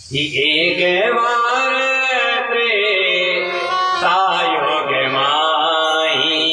एक बार तायोग माही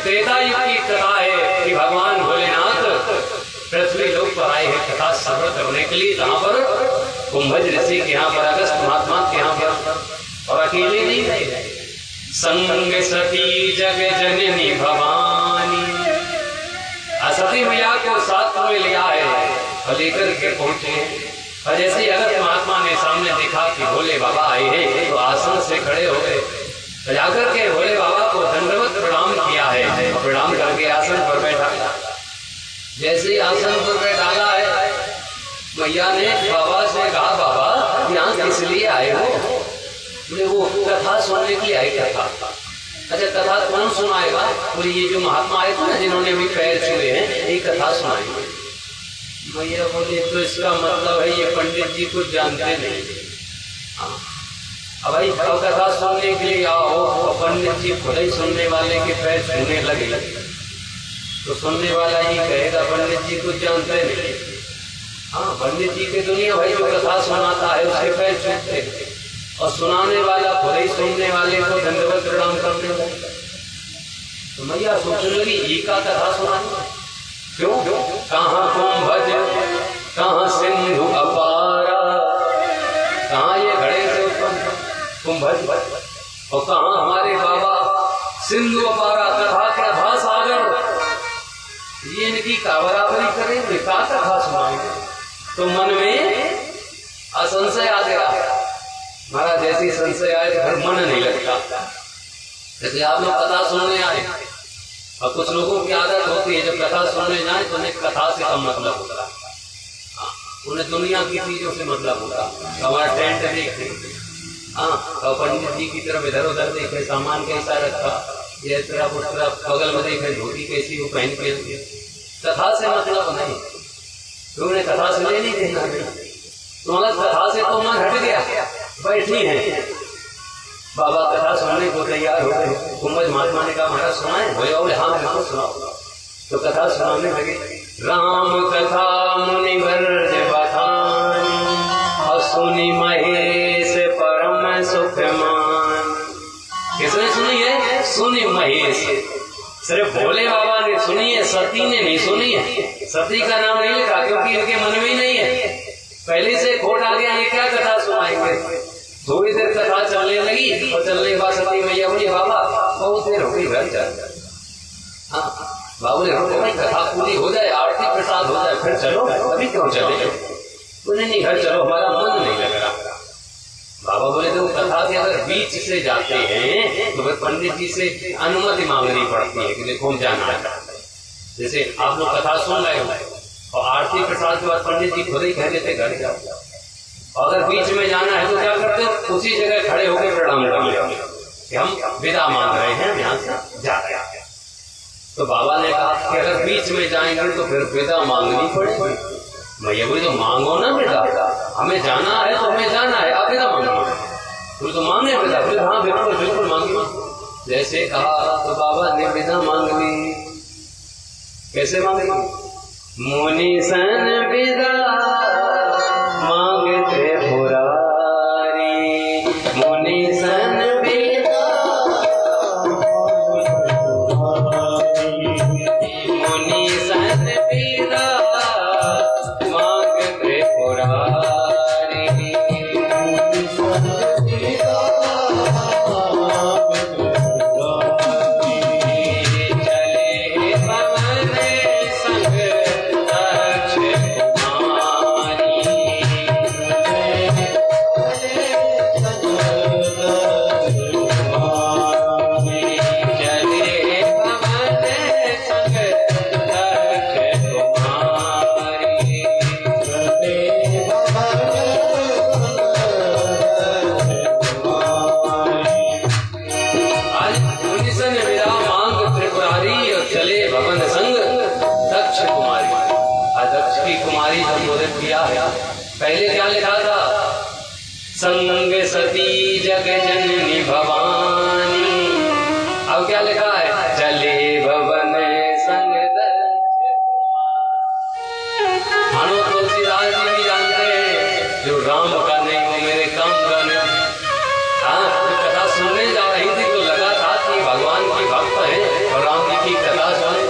त्रेता युग की कथा है कि भगवान भोलेनाथ पृथ्वी लोक पर आए हैं कथा श्रवण करने के लिए। जहाँ पर कुंभज ऋषि के यहाँ पर अगस्त महात्मा के यहाँ पर, और अकेले नहीं गए, संग सती जग जननी भवानी सती मैया को साथ में लिया है और लेकर के पहुंचे हैं। और जैसे ही अगस्त महात्मा ने सामने देखा कि भोले बाबा आए हैं तो आसन से खड़े हो गए, जाकर के भोले बाबा को दंडवत प्रणाम किया है और प्रणाम करके आसन पर बैठा। जैसे ही आसन पर बैठाला है, मैया ने बाबा से कहा, बाबा यहाँ किस लिए आए हो? बोले वो कथा सुनने के लिए आए। कथा? अच्छा, कथा कौन सुनाएगा? बोले ये जो महात्मा आए थे ना जिन्होंने अभी पैर छुए हैं, ये कथा सुनाएंगे। मैया बोले तो इसका मतलब है ये पंडित जी कुछ जानते नहीं। अब भाई कथा सुनने के लिए आओ, पंडित जी खुद ही सुनने वाले के पैर छूने लगे तो सुनने वाला ही कहेगा पंडित जी कुछ जानते नहीं। हाँ, पंडित जी की दुनिया भाई जो कथा सुनाता है उसके पैर छूटते और सुनाने वाला खुद ही सुनने वाले को दंडवत प्रणाम करने लगे। तो मैया सोचने लगी ये का कथा सुनानी? क्यों? कहाँ कुंभज, कहाँ सिंधु अपारा, कहाँ ये घड़े से उत्पन्न कुंभज और कहाँ हमारे बाबा सिंधु अपारा कथा का था सागर। ये इनकी का बराबरी करेंगे, का कथा सुनाएंगे? तो मन में असंशय आ गया। महाराज जैसी संशय आए फिर मन नहीं लगता। जैसे आप लोग कथा सुनने आए और कुछ लोगों की आदत होती है जब कथा सुनने जाए तो उन्हें कथा से कम मतलब होता है, उन्हें दुनिया की चीजों से मतलब होता। हमारा टेंट देखते, हाँ, तो पंडित जी की तरफ इधर उधर देखे, सामान कैसा रखा, ये तरफ उस तरफ, बगल में देखे धोती कैसी वो पहन के। कथा से मतलब नहीं, तो उन्हें कथा से ले नहीं देना। तो मतलब कथा से तो मन हट गया, बैठी है। बाबा कथा सुनने को तैयार हो गए। कुंभज महात्मा ने कहा महाराज सुनाए? बोले हाँ बिल्कुल सुनाओ। तो कथा सुनाने लगे। राम कथा मुनि वर्ज बखानी और सुनी महेश परम सुख मान। किसने सुनी है? सुनी महेश। सिर्फ भोले बाबा ने सुनी है, सती ने नहीं सुनी है। सती का नाम नहीं लिखा क्योंकि इनके मन में नहीं है, पहले से खोट आ गया। ये क्या कथा सुनाएंगे? थोड़ी देर कथा चलने लगी और चलने के बाद सती मैया बोली बाबा बहुत देर हो गई, घर चल। हाँ, बाबू ने भाई कथा पूरी हो जाए, आरती प्रसाद हो जाए, फिर चलो। अभी क्यों चले? बोले नहीं घर चलो, हमारा मन नहीं लग रहा। बाबा बोले तो कथा के अगर बीच से जाते हैं तो फिर पंडित जी से अनुमति मांगनी पड़ती है कि देखो हम जाना है। जैसे आप लोग कथा सुन रहे हो और आरती प्रसाद के बाद पंडित जी खुद ही कह देते घर जाओ। अगर बीच में जाना है तो क्या करते, उसी जगह खड़े होकर प्रणाम कर लिया कि हम विदा मांग रहे हैं, यहाँ से जा रहे हैं। तो बाबा ने कहा कि अगर बीच में जाएंगे तो फिर विदा मांगनी पड़ेगी। भैया बोले तो मांगो ना विदा, हमें जाना है तो हमें जाना है, आप विदा मांगो। तो मांगे विदा, फिर हाँ बिल्कुल बिल्कुल मांगी। जैसे कहा तो बाबा ने विदा मांग ली। कैसे मांगी? मुनि सन विदा मांगते पुरारी, मुनि सन विदा, मुनि सन विदा मांगते पुरारी, चले पवन संग दक्ष कुमारी, चले पवन संग दक्ष कुमारी। आज मुनि सन विदा मांग त्रिपुरारी और चले भवन संग दक्ष कुमारी। आज दक्ष की कुमारी संबोधित किया है। पहले क्या लिखा था? संग सती जग जननी भवानी। अब क्या लिखा है? चले भवन संग दक्ष कुमारी। मानो तुलसीदास जी भी जानते हैं जो राम का नहीं वो मेरे काम का नहीं। हाँ, कथा सुनने जा रही थी तो लगा था कि भगवान की भक्त है और राम जी की कथा सुने।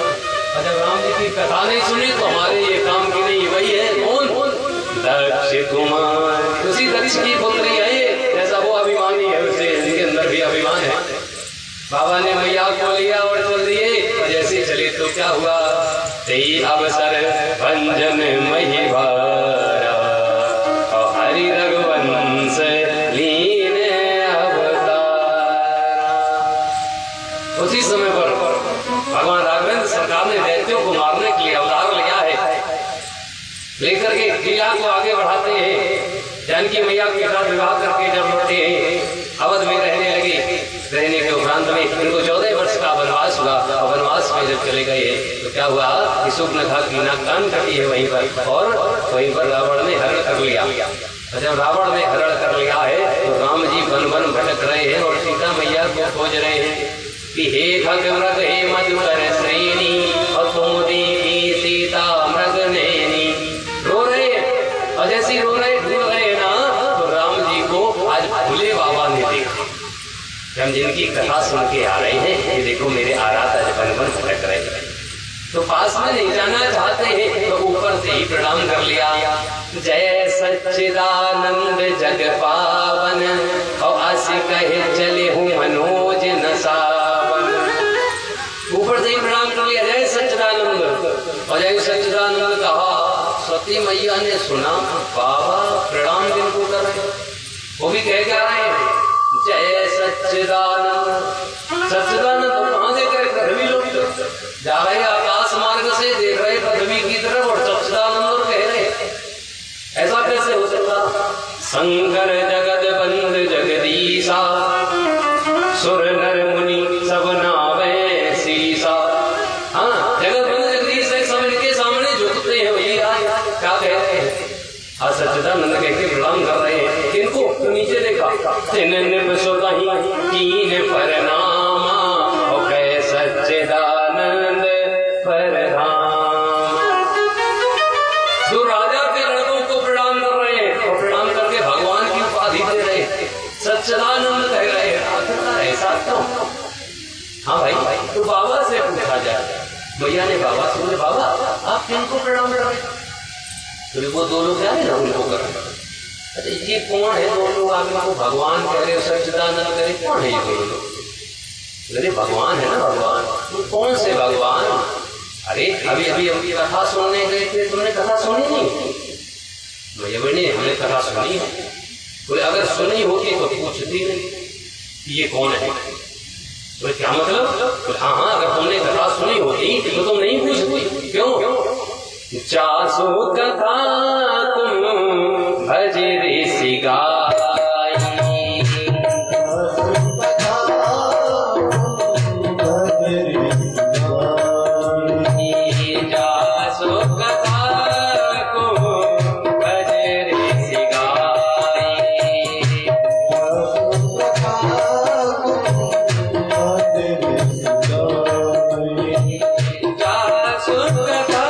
और जब राम जी की कथा नहीं सुनी तो हमारे ये काम की नहीं। वही है कौन? दक्ष कुमार। उसी दक्ष की पुत्री है, जैसा वो अभिमानी है उसे इनके अंदर भी अभिमान है। बाबा ने मैया को लिया और चल दिए। और जैसे चले तो क्या हुआ? तेई अवसर भंजन मही भारा और हरि रघुवंश लीन अवतारा। उसी समय पर भगवान राघवेंद्र सरकार ने दैत्यों को मारने के लिए अवतार लिया है। लेकर के लीला को आगे बढ़ाते हैं। जानकी मैया के साथ विवाह करके जब लौटे हैं अवध में रहने लगे। रहने के उपरांत में इनको 14 वर्ष का वनवास हुआ। और वनवास में जब चले गए तो क्या हुआ कि सुप्नखा की नाक कान कटी है वहीं पर, और वहीं पर रावण ने हरण कर लिया। जब रावण ने हरण कर लिया है तो राम जी वन वन भटक रहे हैं और सीता मैया को खोज रहे हैं कि हे खगमृग हे मधुकर श्रेणी और तुम देवी सीता मृग नैनी। रो रहे हैं और जैसे रो रहे ढूंढ रहे ना तो राम जी को आज भोले बाबा ने देखा। हम जिनकी कथा सुन के आ रहे हैं, ये देखो मेरे आराध आज वन वन भटक रहे हैं। तो पास में नहीं जाना चाहते हैं तो ऊपर से ही प्रणाम कर लिया। जय सच्चिदानंद जग पावन और अस कहे चले हूँ मनोज न सावन। ऊपर से ही प्रणाम कर लिया, जय सच्चिदानंद। और जय सच्चिदानंद कहा। सती मैया ने सुना बाबा प्रणाम जिनको कर रहे, वो भी कह क्या रहे हैं? जय सच्चिदानंद। सच्चिदानंद कहाँ देख रहे? पृथ्वी लोग जा रहे आकाश मार्ग से देख रहे पृथ्वी की तरफ और सच्चिदानंद कह रहे। ऐसा कैसे हो सकता? शंकर जगत बंद जगदीशा सुर नर मुनि सब नावे सीसा। हाँ, जगत बंद जगदीश है, सब इनके सामने झुकते हैं। वही क्या कहते हैं? सच्चिदानंद कह के प्रणाम कर रहे हैं। किनको? तो नीचे देखा कीन परनामा और कह सच्चिदानंद परधाम। जो राजा के लड़कों को प्रणाम कर रहे हैं और प्रणाम करके भगवान की उपाधि दे रहे हैं, सच्चिदानंद कह रहे हैं। आखिरकार ऐसा क्यों? हाँ भाई, तो बाबा से पूछा जाए। भैया ने बाबा से बोले बाबा आप किनको प्रणाम कर रहे? तो वो दो लोग है ना उनको कर रहे। अरे ये कौन है दो लोग? आप इनको भगवान कह रहे हो, सच्चिदानंद कह रहे, कौन है ये दो लोग? अरे भगवान है ना भगवान। तो कौन से भगवान? अरे अभी अभी हम कथा सुनने गए थे, तुमने कथा सुनी नहीं? भैया बहने हमने कथा सुनी है। बोले अगर सुनी होगी तो पूछती नहीं ये कौन है? तो क्या मतलब? हाँ हाँ, अगर तुमने कथा सुनी होती तो तुम नहीं पूछती। क्यों? जासो कथा तुम भज ऋषि गाई, जासो कथा तुम भज ऋषि गाई, जासो कथा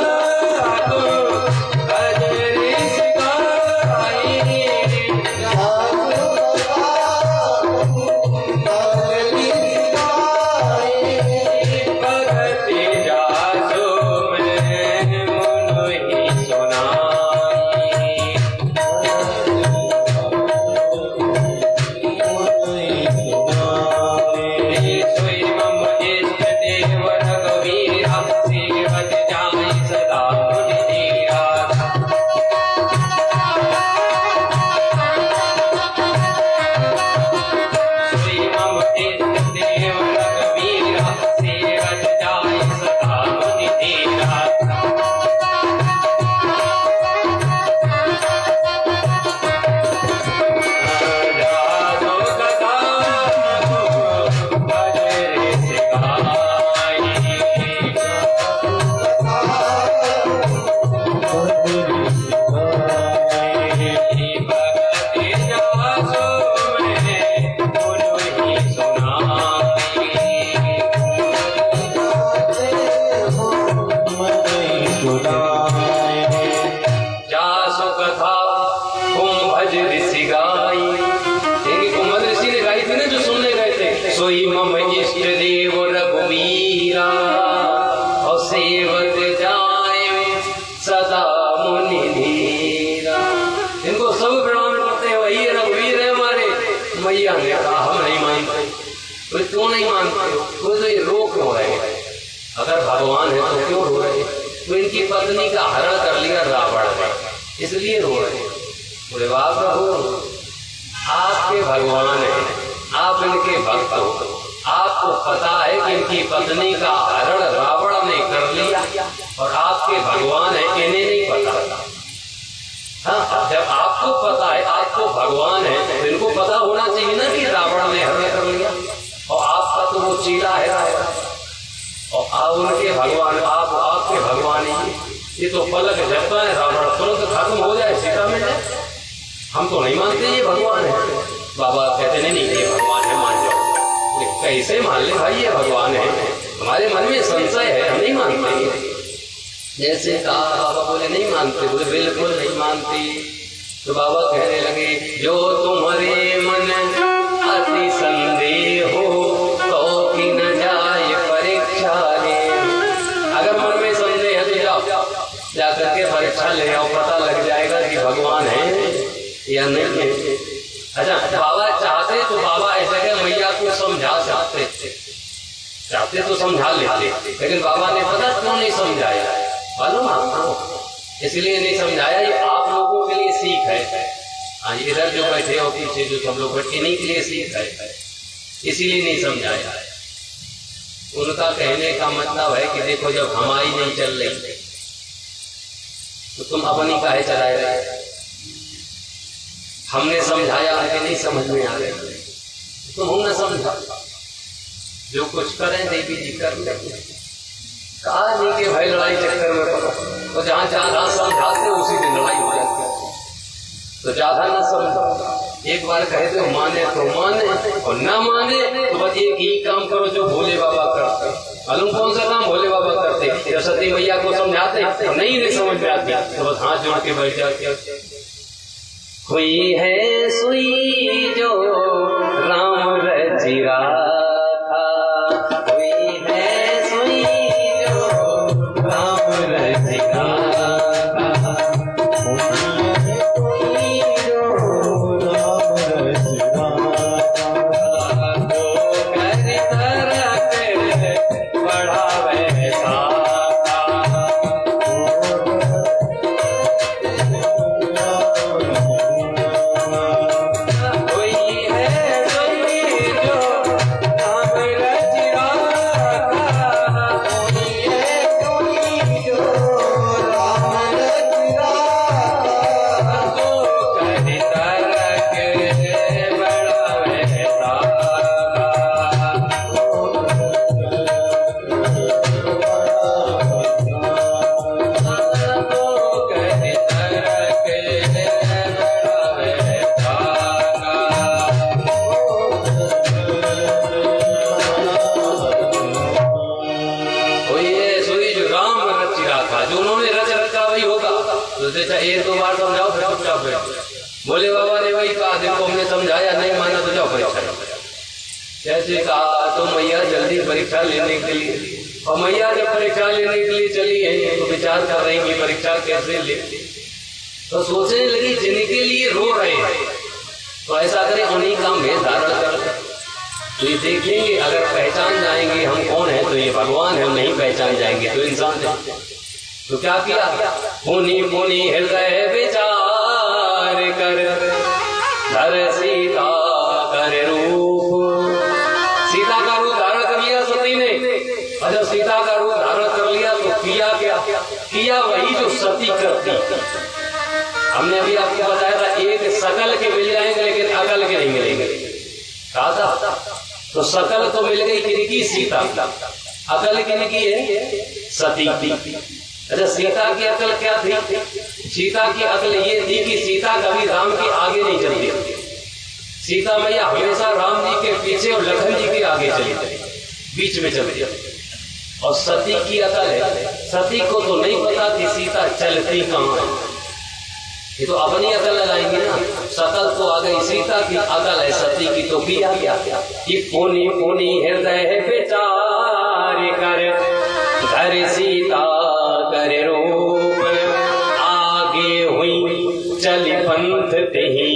सोई मम इष्ट देव रघुवीरा, और सेवक जाय सदा मुनि धीरा। इनको सब प्रणाम करते हैं, वही रघुवीर है हमारे। मैया ने कहा हम नहीं मानते। तो क्यों नहीं मानते हो? तो ये रो क्यों रहे हैं? अगर भगवान है तो क्यों रो रहे हैं? तो इनकी पत्नी का हरण कर लिया रावण ने, इसलिए रो रहे हैं। बोले बाप प्रभु आपके भगवान है, आप इनके भक्त हो, आपको पता है कि इनकी पत्नी का हरण रावण ने कर लिया और आपके भगवान है, इन्हें नहीं पता। हाँ, जब आपको पता है, आपको भगवान है, तो इनको पता होना चाहिए ना कि रावण ने हरण कर लिया और आपका तो वो चीला है और आप उनके भगवान, आप आपके भगवान ही। ये तो पलक झपकता है, रावण तुरंत खत्म हो जाए, सीता मिल जाए। हम तो नहीं मानते ये भगवान है। बाबा कहते नहीं ये भगवान है, मान जाओ। कैसे मान ले भाई ये भगवान है? हमारे मन में संशय है, हम नहीं मानते। जैसे कहा बाबा बोले नहीं मानते, बोले बिल्कुल नहीं मानते। तो बाबा कहने लगे जो तुम्हारे मन अति संदेह हो तो कि न जाए परीक्षा ले। अगर मन में संदेह है तो जाओ, जाकर के परीक्षा ले आओ, पता लग जाएगा कि भगवान है या नहीं है। अच्छा, बाबा चाहते तो बाबा ऐसा कि मैया को समझा चाहते तो समझा लेते, लेकिन बाबा ने पता क्यों नहीं समझाया मालूम आपको? इसलिए नहीं समझाया, ये आप लोगों के लिए सीख है। हाँ, इधर जो बैठे हो पीछे जो सब लोग बैठे, इन्हीं के लिए सीख है, इसीलिए नहीं समझाया। उनका कहने का मतलब है कि देखो जब हमारी नहीं चल रही तो तुम अपनी काहे चलाए रहे। हमने समझाया कि नहीं समझ में आ रहे, तो हमने समझा। जो कुछ करें देवी जी कर लेंगे, कहा नहीं कि भाई लड़ाई चक्कर में पड़ो, तो जहाँ ज्यादा समझाते उसी दिन लड़ाई हो जाती है। तो ज्यादा न समझो, एक बार कहे तो माने तो माने और न माने तो बस एक ही काम करो जो भोले बाबा करते। मालूम कौन सा काम भोले बाबा करते? जब सती मैया को समझाते नहीं समझ में आती तो बस हाथ जोड़ के बैठ जाते। हुई है सुई जो राम रचिरा था, हुई है सुई जो राम रचिरा था, हुई जो राम रचिरा था, तो कर तरक बढ़ावे साथा। तो जैसा एक दो बार समझाओ फिर चुपचाप बैठो। बोले बाबा ने वही कहा, देखो हमने समझाया नहीं माना तो जाओ परीक्षा। जैसे कहा तो मैया जल्दी परीक्षा लेने के लिए, और मैया जब परीक्षा लेने के लिए चली है तो विचार कर रही कि परीक्षा कैसे ले, तो सोचने लगी जिनके लिए रो रहे हैं तो ऐसा करें उन्हीं का भेष धारण कर, तो ये देखेंगे अगर पहचान जाएंगे हम कौन है तो ये भगवान है, नहीं पहचान जाएंगे तो इंसान है। तो क्या किया, पुनी पुनी हृदय विचार कर धर सीता कर रूप। सीता का रूप धारण कर लिया सती ने, और जब सीता का रूप धारण कर लिया तो किया क्या, किया वही जो सती करती। हमने अभी आपको बताया था एक सकल के मिल जाएंगे लेकिन अकल के नहीं मिलेंगे, कहा था। तो सकल तो मिल गई किनकी, सीता। अकल किनकी है, सती की। अच्छा सीता की अकल क्या थी, सीता की अकल ये थी कि सीता कभी राम के आगे नहीं चलती, सीता मैया हमेशा राम जी के पीछे और लखन जी के आगे चली, बीच में चलती। और सती की अकल है, सती को तो नहीं पता कि सीता चलती कहाँ है, ये तो अपनी अकल लगाएंगे ना। सकल तो आ गई, सीता की अकल है सती की, तो किया क्या, कि पुनी पुनी हृदय विचार कर धर सीता कर रूप। आगे हुई चली पंथ तेहि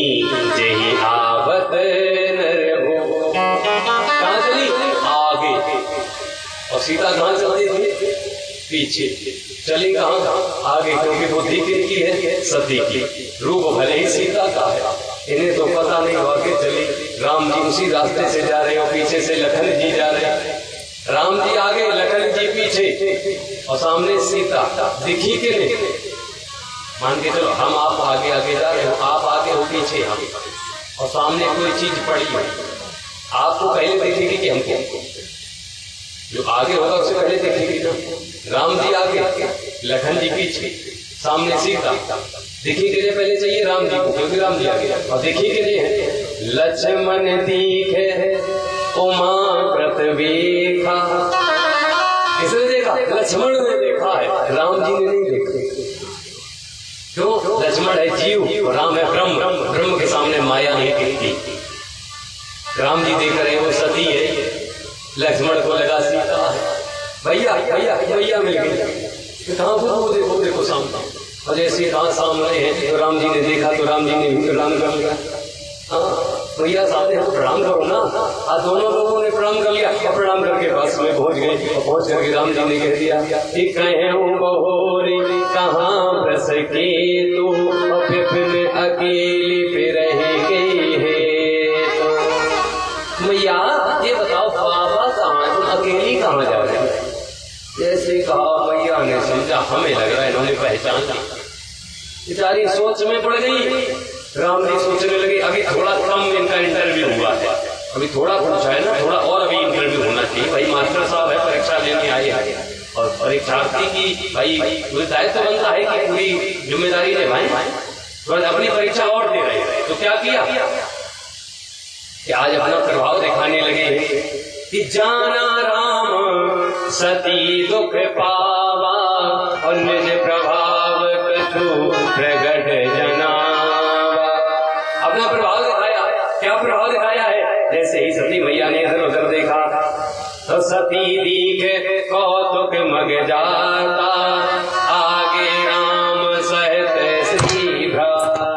जेहि आवत नर हो। कहाँ चली, आगे, और सीता कहाँ चलती थी, पीछे। चली कहाँ, आगे, क्योंकि बुद्धि किसकी है, सती की। रूप भले ही सीता का है, इन्हें तो पता नहीं हुआ कि चली राम जी उसी रास्ते से जा रहे हो, पीछे से लखन जी जा रहे हैं, राम जी आगे लखन जी पीछे, और सामने सीता दिखी के नहीं। मान के चलो हम आप आगे आगे जा रहे हो, आप आगे हो पीछे हम, और सामने कोई चीज पड़ी है, आपको पहले देखेगी कि हमको, जो आगे होगा उससे पहले देखेगी ना। राम जी आगे लखन जी पीछे, सामने सीता, दिखी के लिए पहले चाहिए राम जी को, क्योंकि राम जी आगे, और दिखी के लिए है लक्ष्मण दिखे उमा व्रत देखा। किसने देखा, लक्ष्मण ने देखा है, राम जी ने नहीं देखा। क्यों, लक्ष्मण है जीव, राम है ब्रह्म, ब्रह्म के सामने माया नहीं टिकती। राम जी देख रहे वो सती है, लक्ष्मण को लगा सीता है, भैया भैया भैया मिल गई, कहाँ वो देखो सामने, और जैसे कहाँ सामने है तो राम जी ने देखा तो राम जी ने भी प्रणाम कर लिया। हाँ भैया सामने हो प्रणाम करो ना। आज दोनों लोगों ने प्रणाम कर लिया, और प्रणाम करके बस में पहुंच गए, और पहुंच करके राम जी ने कह दिया कि कहूँ बहोरी कहाँ बस के तू, और फिर अकेली पे रह गई है। मैया ये बताओ बाबा कहाँ, तुम अकेली कहाँ जा रहे हो। जैसे कहा मैया ने समझा हमें लग रहा है इन्होंने पहचान ली, बेचारी सोच में पड़ गई। राम जी सोचने लगे अभी थोड़ा कम इनका इंटरव्यू हुआ है, अभी थोड़ा पूछा है ना, थोड़ा और अभी इंटरव्यू होना चाहिए। भाई मास्टर साहब है, परीक्षा लेने आए हैं, और परीक्षार्थी की भाई दायित्व बनता है कि पूरी जिम्मेदारी निभाएं, तो अपनी परीक्षा और दे रहे हैं। तो क्या किया कि आज अपना प्रभाव दिखाने लगे कि जाना राम सती दुख पावा, और निज प्रभाव कछु प्रगट जनावा। अपना प्रभाव दिखाया, क्या प्रभाव दिखाया है, जैसे ही सती मैया ने इधर उधर देखा तो सती दीखे कौतुक मग जाता, आगे राम सहित श्री भ्राता।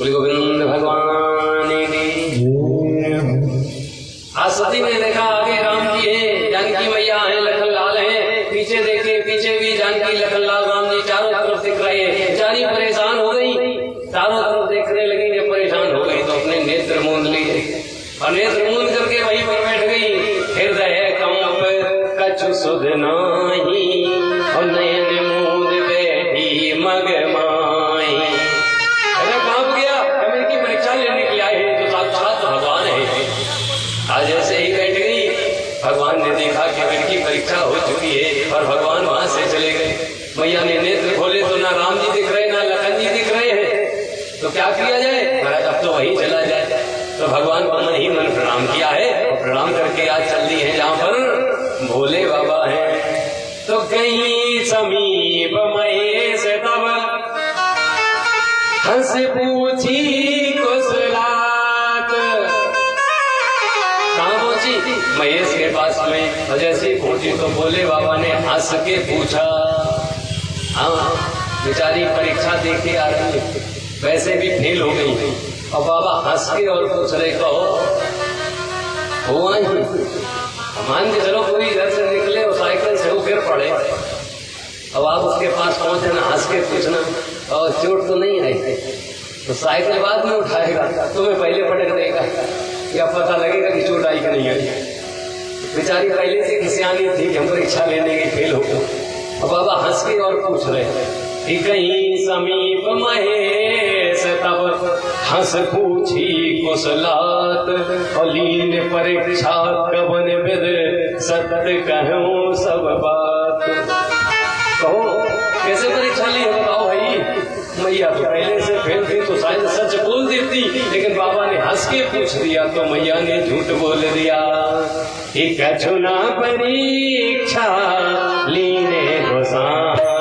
गोविंद भगवान की। आज सती ने देखा आगे राम जी है, जानकी मैया है, लखन लाल है, पीछे देखे पीछे भी जानकी लखन लाल राम जी चारों तरफ दिख रहे हैं। बेचारी परेशान हो गई, चारों तरफ देखने लगी, जब परेशान हो गई तो अपने नेत्र मूंद लिए, और नेत्र मूंद करके वहीं पर बैठ गई। हृदय कंप कछु सुध नाही, और नयन मूंद बैठी मग माई। अरे कांप गया, इनकी परीक्षा लेने के लिए आए हैं जो साक्षात भगवान है। आज ऐसे ही बैठ गई, भगवान ने देखा कि इनकी परीक्षा हो चुकी है और भगवान वहां से चले गए। मैया ने नेत्र खोले तो ना राम जी दिख रहे ना लखन जी दिख रहे हैं, तो क्या किया जाए? महाराज अब तो वही चला जाए। तो भगवान को मन ही मन प्रणाम किया है और प्रणाम करके आज चल दी है जहाँ पर भोले बाबा हैं। तो कहीं समीप महेश तब हंस पूछी कुशलात। कहाँ पहुंची? महेश के पास में। और जैसे ही पहुंची तो भोले बाबा ने हंस के पूछा। हाँ, बेचारी परीक्षा देके आ रही है, वैसे भी फेल हो गई और बाबा हंस के और पूछ रहे कहो हुआ ही। मान के चलो पूरी इधर से निकले और साइकिल से वो गिर पड़े, अब आप उसके पास पहुंचे ना, हंस के पूछना और चोट तो नहीं आई, तो साइकिल बाद में उठाएगा, तुम्हें पहले पटक देगा, या पता लगेगा कि चोट आई कि नहीं आई। बेचारी पहले से किसियानी थी कि हम परीक्षा लेने की फेल हो गए। अब बाबा हंस के और पूछ रहे कि कहीं समीप महेश तब हंस पूछी कुशलात। अलीन परीक्षा कवन विद सत्य कहूँ सब बात। कहो कैसे परीक्षा ली बताओ भाई? मैया तो पहले से फेल थी तो शायद सच बोल देती, लेकिन बाबा ने हंस के पूछ दिया तो मैया ने झूठ बोल दिया। कछुना परीक्षा लीने गोसाई।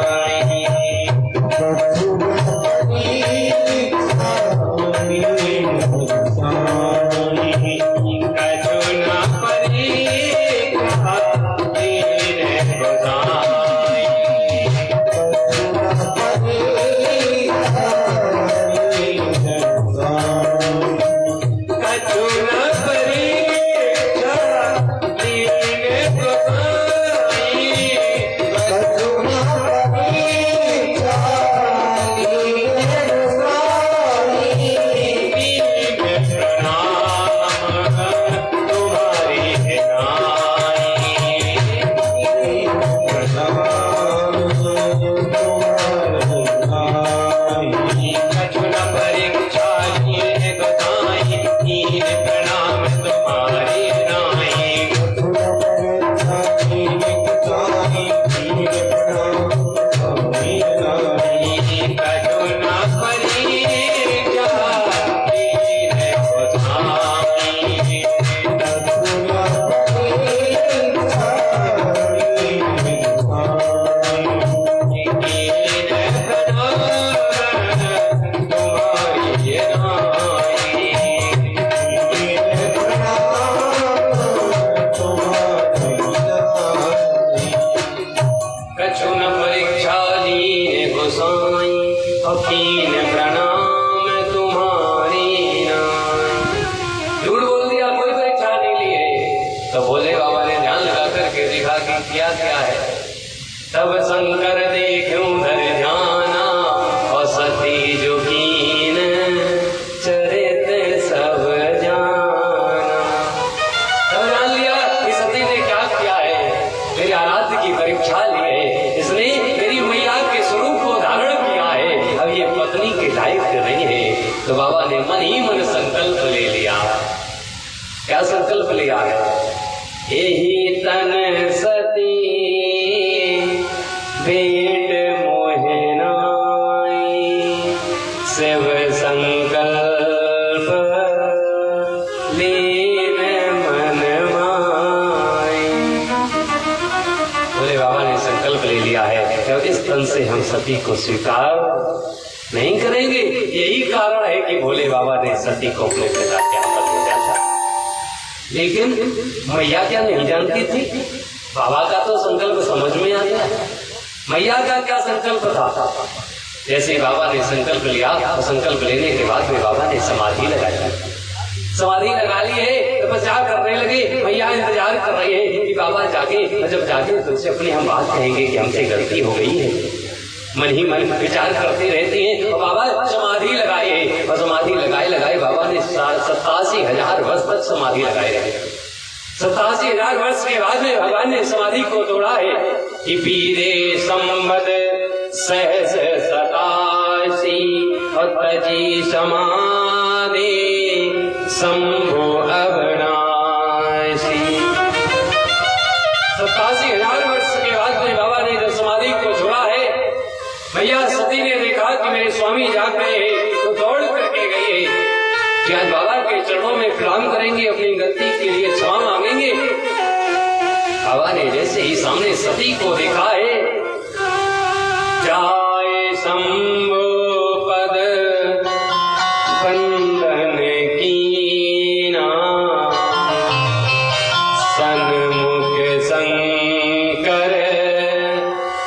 तब शंकर देखूं धर ध्याना और सती जो कीन चरित सब जाना। तब जान लिया कि सती ने क्या किया है, मेरे आराध्य की परीक्षा ली है, इसने मेरी मैया के स्वरूप को धारण किया है, अब ये पत्नी के लायक नहीं है। तो बाबा ने मन ही मन संकल्प ले लिया। क्या संकल्प लिया है? यही तन सती भेंट मोहनाई शिव संकल्प लीन मन माई। बोले बाबा ने संकल्प ले लिया है कि इस तन से हम सती को स्वीकार नहीं करेंगे। यही कारण है कि भोले बाबा ने सती को अपने पिता के हाथ में दिया था। लेकिन मैया क्या नहीं जानती थी? बाबा का तो संकल्प समझ में आ गया। मैया का क्या संकल्प था? जैसे बाबा ने संकल्प लिया और संकल्प लेने के बाद में बाबा ने समाधि लगाई। समाधि लगा ली है, तपस्या करने लगे। मैया इंतजार कर रही है कि बाबा जागे, जब जागे तो उनसे अपनी हम बात कहेंगे कि हमसे गलती हो गई है। मन ही मन विचार करती रहती है और बाबा समाधि लगाए है। और समाधि लगाए बाबा ने 87,000 वर्ष तक समाधि लगाए रहे। 87,000 वर्ष के बाद में भगवान ने समाधि को तोड़ा है कि पीरे संवत सहस 87 और तजी समाधि शंभु अविनाशी। 87,000 वर्ष प्रणाम करेंगे, अपनी गलती के लिए क्षमा मांगेंगे। बाबा ने जैसे ही सामने सती को देखा है, जाए शंभु पद बंधन कीना, सन्मुख शंकर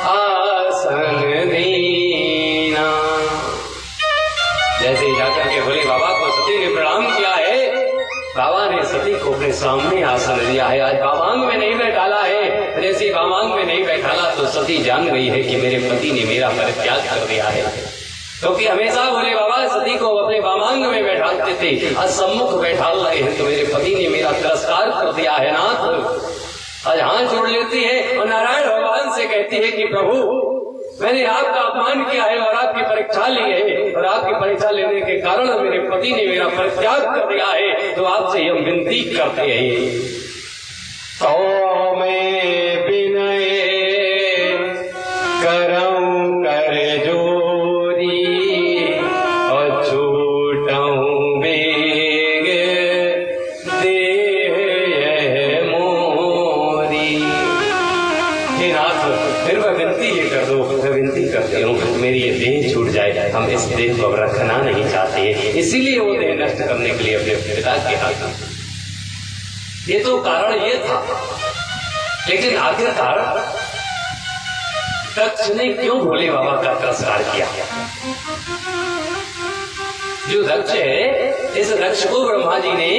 आसन दीना। जैसे ही जाकर के बोले बाबा को सती ने प्रणाम किया है, बाबा ने सती को अपने सामने आसन दिया है। आज बाबांग में नहीं बैठाला है, जैसे बाबांग में नहीं बैठाला तो सती जान गई है कि मेरे पति ने मेरा परित्याग कर दिया है। क्योंकि हमेशा बोले बाबा सती को अपने बाबांग में बैठाते थे, आज सम्मुख बैठा रहे हैं तो मेरे पति ने मेरा तिरस्कार कर दिया है नाथ। आज हाथ जोड़ लेती है और नारायण भगवान से कहती है कि प्रभु मैंने आपका अपमान किया है और आपकी परीक्षा ली है, और आपकी परीक्षा लेने के कारण मेरे पति ने मेरा परित्याग कर दिया है, तो आपसे हम विनती करते हैं। तो मैं विनय करऊं कर जोरी, और छूटऊं बेग देह यह मोरी। हे नाथ फिर मैं विनती ये कर दो, मैं विनती करती हूँ मेरी ये देह छूट जाए, हम इस देह को अब रखना नहीं चाहते, इसीलिए वो देह नष्ट करने के लिए अपने पिता के हाथ। ये तो कारण ये था, लेकिन आखिरकार दक्ष ने क्यों भोले बाबा का तिरस्कार किया? जो दक्ष है, इस दक्ष को ब्रह्मा जी ने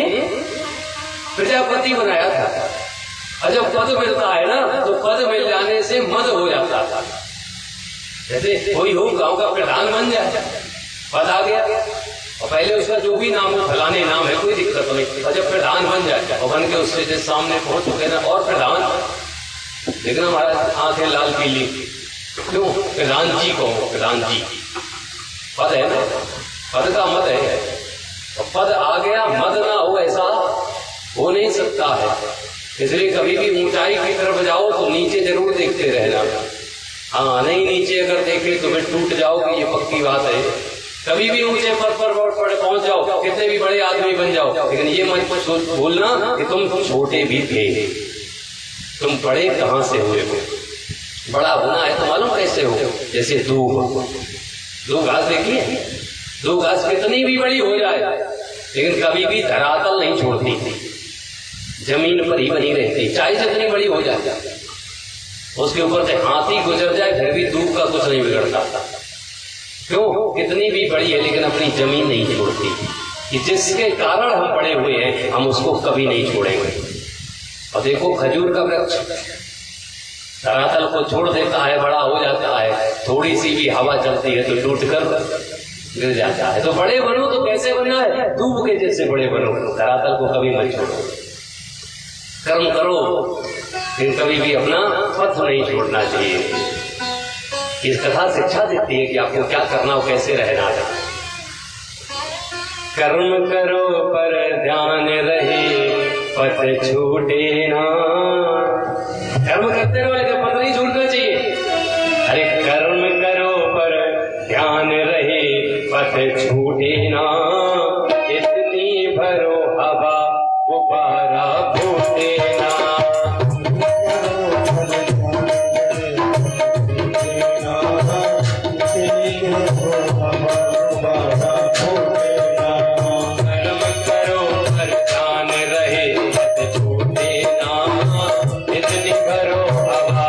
प्रजापति बनाया था, और जब पद मिलता है ना तो पद मिल जाने से मद हो जाता था। जैसे कोई हो गांव का प्रधान बन जाए, पद आ गया और पहले उसका जो भी नाम हो, फलाने नाम है, कोई दिक्कत नहीं, और जब प्रधान बन जाए और बन के उससे जिस सामने पहुंच चुके ना और प्रधान, देखना हमारा आंखें लाल पीली क्यों? प्रधान जी को प्रधान जी पद है ना, पद का मद है, और पद आ गया मद ना हो ऐसा हो नहीं सकता है। इसलिए कभी भी ऊंचाई की तरफ जाओ तो नीचे जरूर देखते रहना। हाँ, नहीं नीचे अगर देखे तो फिर टूट जाओगे, ये पक्की बात है। कभी भी ऊंचे पद पर पहुंच जाओ, कितने भी बड़े आदमी बन जाओ, लेकिन ये मत भूलना कि तुम छोटे भी थे, तुम बड़े कहां से हुए हो। बड़ा होना है तो मालूम कैसे हो? जैसे दो घास देखिए, दो घास कितनी भी बड़ी हो जाए लेकिन कभी भी धरातल नहीं छोड़ती, जमीन पर ही बनी रहती, चाहे जितनी बड़ी हो जाए। उसके ऊपर से हाथी गुजर जाए फिर भी दूब का कुछ नहीं बिगड़ता। क्यों? कितनी भी बड़ी है लेकिन अपनी जमीन नहीं छोड़ती, कि जिसके कारण हम पड़े हुए हैं हम उसको कभी नहीं छोड़ेंगे। और देखो खजूर का वृक्ष धरातल को छोड़ देता है, बड़ा हो जाता है, थोड़ी सी भी हवा चलती है तो टूट कर गिर जाता है। तो बड़े बनो तो कैसे बनना है? दूब के जैसे बड़े बनो, धरातल को कभी मत छोड़ो। कर्म करो लेकिन कभी भी अपना पथ नहीं छोड़ना चाहिए। इस कथा शिक्षा देती है कि आपको क्या करना हो, कैसे रहना है। कर्म करो पर ध्यान रहे, पथ छूटे ना। कर्म करते रहो लेकिन पथ नहीं छूटना चाहिए। अरे कर्म करो पर ध्यान रहे, पथ छूटे ना। इतनी भरो हवा गुब्बारा फूटे ना। इतनी करो हवा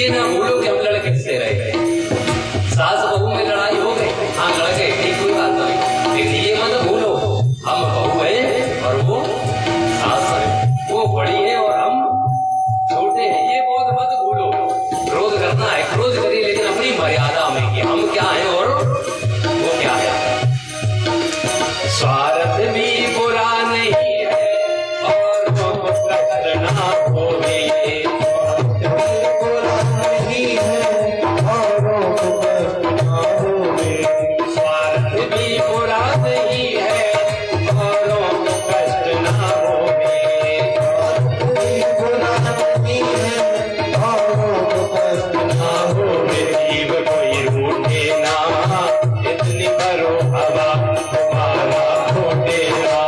ये ना भूलो कि हम लड़के से रह गए, सास बहू में लड़ाई हो गई, हाँ लड़ गए, ठीक कोई बात नहीं, लेकिन ये मत भूलो हम बहू है और वो सास है, वो बड़ी है और हम छोटे हैं, ये बहुत मत भूलो। क्रोध करना है, क्रोध करिए लेकिन अपनी मर्यादा में कि हम क्या है और वो क्या है। स्वार्थ भी बुरा नहीं है और वो करना होवे, स्वार्थ भी बुरा नहीं है औरों को कष्ट ना होवे, जीव कोई रूठे ना, इतनी करो हवा तुम्हारा फूटेगा,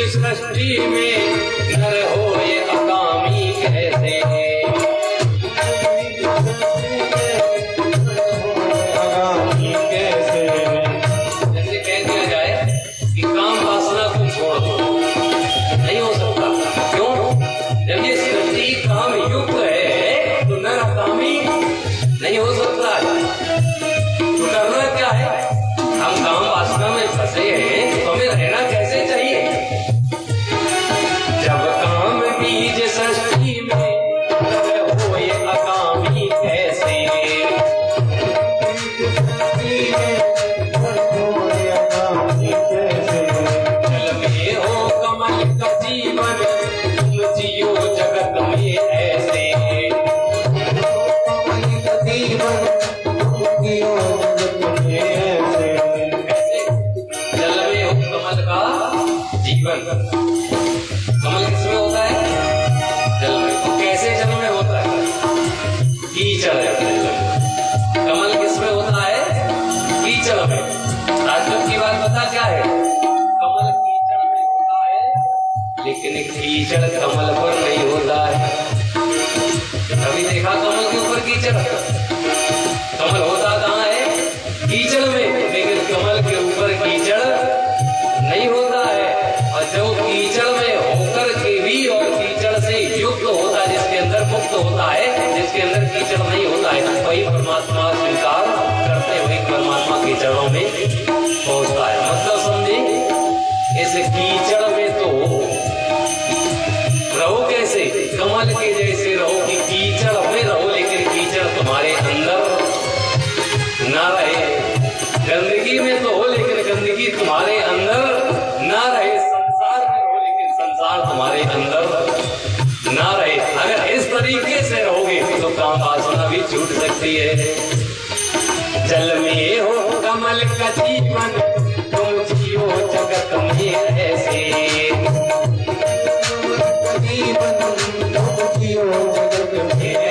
सृष्टि में नर हो ये अकामी कैसे, जैसे कह दिया जाए कि काम वासना को छोड़ दो, नहीं हो सकता। क्यों? जब ये सृष्टि काम युक्त है तो नर अकामी नहीं हो सकता है। तो करना क्या है? हम काम वासना में फंसे हैं तो हमें रहना कैसे चाहिए? जब काम बीज सृष्टि में नर हो ये अकामी कैसे, जल में हो कमल का जीवन, तुम जियो जगत में ऐसे, जल में हो कमल का जीवन। कमल किसमें होता है? जल में। तो कैसे जल में होता है? कीचड़ है। कमल किसमें होता है? कीचड़ में। ताज्जुब की बात पता क्या है? कमल कीचड़ में होता है लेकिन कीचड़ कमल पर नहीं होता है। कभी देखा कमल के ऊपर कीचड़? कमल होता कहाँ है? कीचड़ में, लेकिन कमल के ऊपर कीचड़ नहीं होता है। और जो कीचड़ में होकर के भी और कीचड़ से युक्त होता है, जिसके अंदर मुक्त होता है, जिसके अंदर कीचड़ नहीं होता है, वही परमात्मा स्वीकार करते हुए परमात्मा के चरणों में पहुंचता है। मतलब समझे, इस कीचड़ में तो रहो कैसे? कमल के जैसे रहो कि कीचड़ में रहो, लेकिन कीचड़ तुम्हारे अंदर ना रहे। गंदगी में तो हो लेकिन गंदगी तुम्हारे अंदर ना रहे। संसार में रहो लेकिन संसार तुम्हारे अंदर ना रहे। अगर इस तरीके से रहोगे तो काम वासना भी छूट सकती है। जल में हो कमल का जीवन, तुम जियो जगत में ऐसे,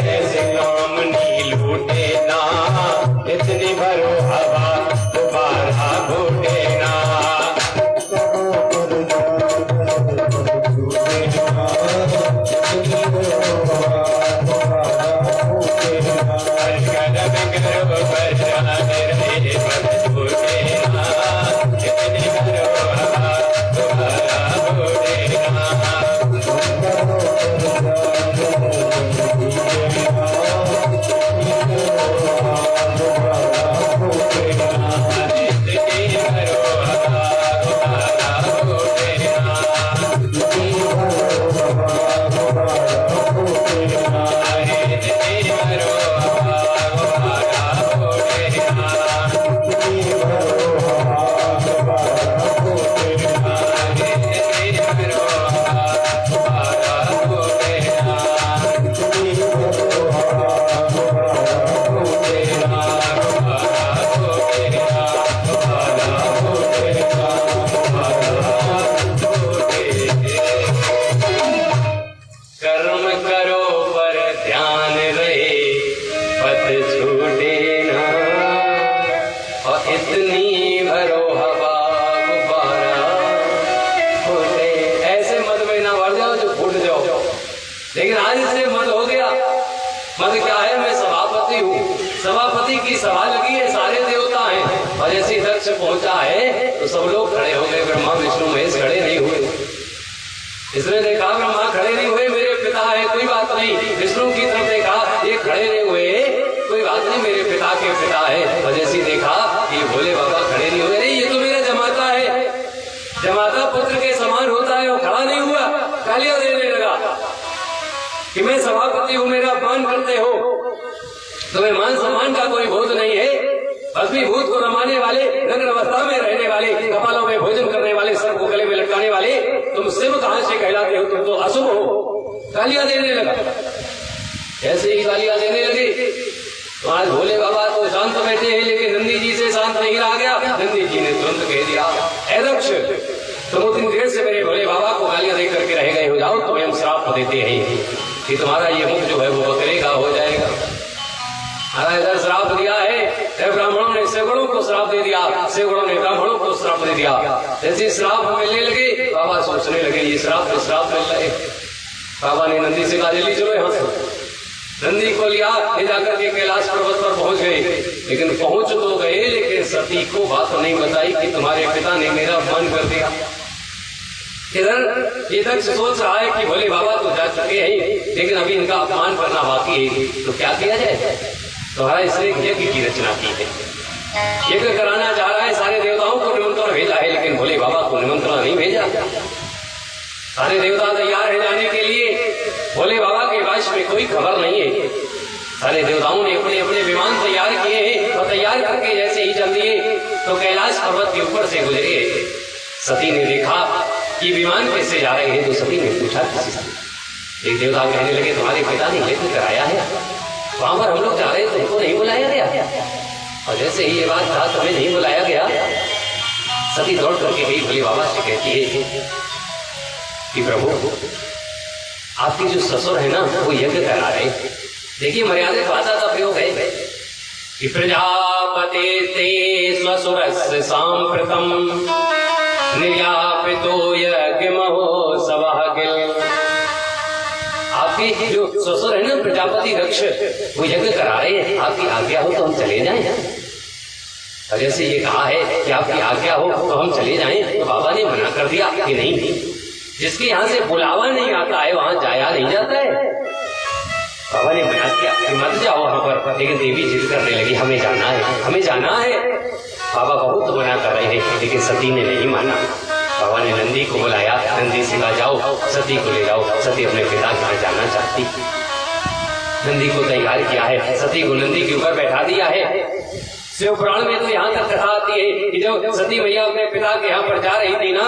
ऐसे काम नहीं लूटे ना, इतनी भरो हवा दोबारा घोटे ना। इतनी भरो हवा दोबारा लेकिन आज इससे मत हो गया। मत क्या है, मैं सभापति हूँ, सभापति की सभा लगी है, सारे देवता हैं, और जैसे दक्ष पहुंचा है तो सब लोग खड़े हो गए, ब्रह्मा विष्णु महेश खड़े नहीं हुए। इसने देखा ब्रह्मा खड़े नहीं हुए, मेरे पिता है, कोई बात नहीं। विष्णु की तरफ देखा, ये खड़े नहीं हुए, कोई बात नहीं, मेरे पिता के पिता है। और जैसे देखा ये भोले बाबा खड़े नहीं हुए, नहीं ये तो मेरा जमाता है, जमाता पुत्र के समान होता है, वो खड़ा नहीं हुआ, गालियां देने लगा कि मैं सभापति हूँ, मेरा अपमान करते हो, तुम्हें मान सम्मान का कोई बोध नहीं है। भस्मीभूत को रमाने वाले, नग्न अवस्था में रहने वाले, कपालों में भोजन करने वाले, सर को गले में लटकाने वाले, तुम शिव कहां से कहलाते हो, तुम तो अशुभ हो। गालियां देने लगा। ऐसे ही गालियां देने लगे तो आज भोले बाबा तो शांत बैठे हैं, लेकिन नंदी जी से शांत नहीं रहा गया। नंदी जी ने तुरंत कह दिया, ऐ दक्ष, तुम उतनी देर से मेरे भोले बाबा को गालियां दे करके रह गए हो, जाओ तुम्हें हम श्राप देते हैं कि तुम्हारा ये मुख जो है वो बकरे का हो जाएगा। इधर श्राप दिया है, ब्राह्मणों ने सेवकों को श्राप दे दिया, सेवकों ने ब्राह्मणों को श्राप दे दिया। जैसे श्राप मिलने लगे, बाबा सोचने लगे ये श्राप मिल रहे। बाबा ने नंदी से कहा, जल्दी चलो यहाँ से। नंदी को लिया, ले जाकर के कैलाश पर्वत पर पहुंच गए। लेकिन पहुंच तो गए, लेकिन सती को बात नहीं बताई कि तुम्हारे पिता ने मेरा अपमान कर दिया। इधर ये दक्ष सोच रहा है कि भोले बाबा तो जा चुके हैं, लेकिन अभी इनका अपमान करना बाकी है, तो क्या किया जाए। तो इसने यज्ञ की रचना की है, यज्ञ कराना चाह रहा है, सारे देवताओं को निमंत्रण भेजा है, लेकिन भोले बाबा को निमंत्रण नहीं भेजा। सारे देवता तैयार है जाने के लिए, भोले बाबा के वश में कोई खबर नहीं है। सारे देवताओं ने अपने अपने विमान तैयार किए हैं, और तैयार करके जैसे ही चल दिए तो कैलाश पर्वत के ऊपर से गुजरे। सती ने देखा कि विमान कैसे जा रहे हैं, तो सती ने पूछा किसी से। एक देवता कहने लगे, तुम्हारे पिता ने यज्ञ कराया है, वहां पर हम लोग जा रहे हैं, तुमको नहीं बुलाया गया। और जैसे ही ये बात था, तुम्हें नहीं बुलाया गया, सती दौड़ करके गई, भोले बाबा से कहती है कि प्रभु आपके जो ससुर है ना, वो यज्ञ करा रहे। देखिए मर्यादा भाषा का प्रयोग है कि प्रजापते ते स्वसुरस्य सांप्रतम निर्यापितो यज्ञ महोत्सवः किल। आपके जो ससुर है ना प्रजापति दक्ष, वो यज्ञ करा रहे हैं, आपकी आज्ञा हो तो हम चले जाएं। और जैसे ये कहा है कि आपकी आज्ञा हो तो हम चले जाएं, तो बाबा ने मना कर दिया कि नहीं, जिसके यहाँ से बुलावा नहीं आता है वहां जाया नहीं जाता है। बाबा ने मना किया कि मत जाओ वहां पर, लेकिन देवी जिद करने लगी, हमें जाना है, हमें जाना है। बाबा बहुत मना कर रहे हैं, लेकिन सती ने नहीं माना। बाबा ने नंदी को बुलाया, नंदी से कहा जाओ सती को ले जाओ। सती अपने पिता के यहाँ जाना चाहती, नंदी को तैयार किया है, सती को नंदी के ऊपर बैठा दिया है। शिव पुराण में तो यहाँ तक कथा आती है कि जब सती मैया अपने पिता के यहाँ पर जा रही थी ना,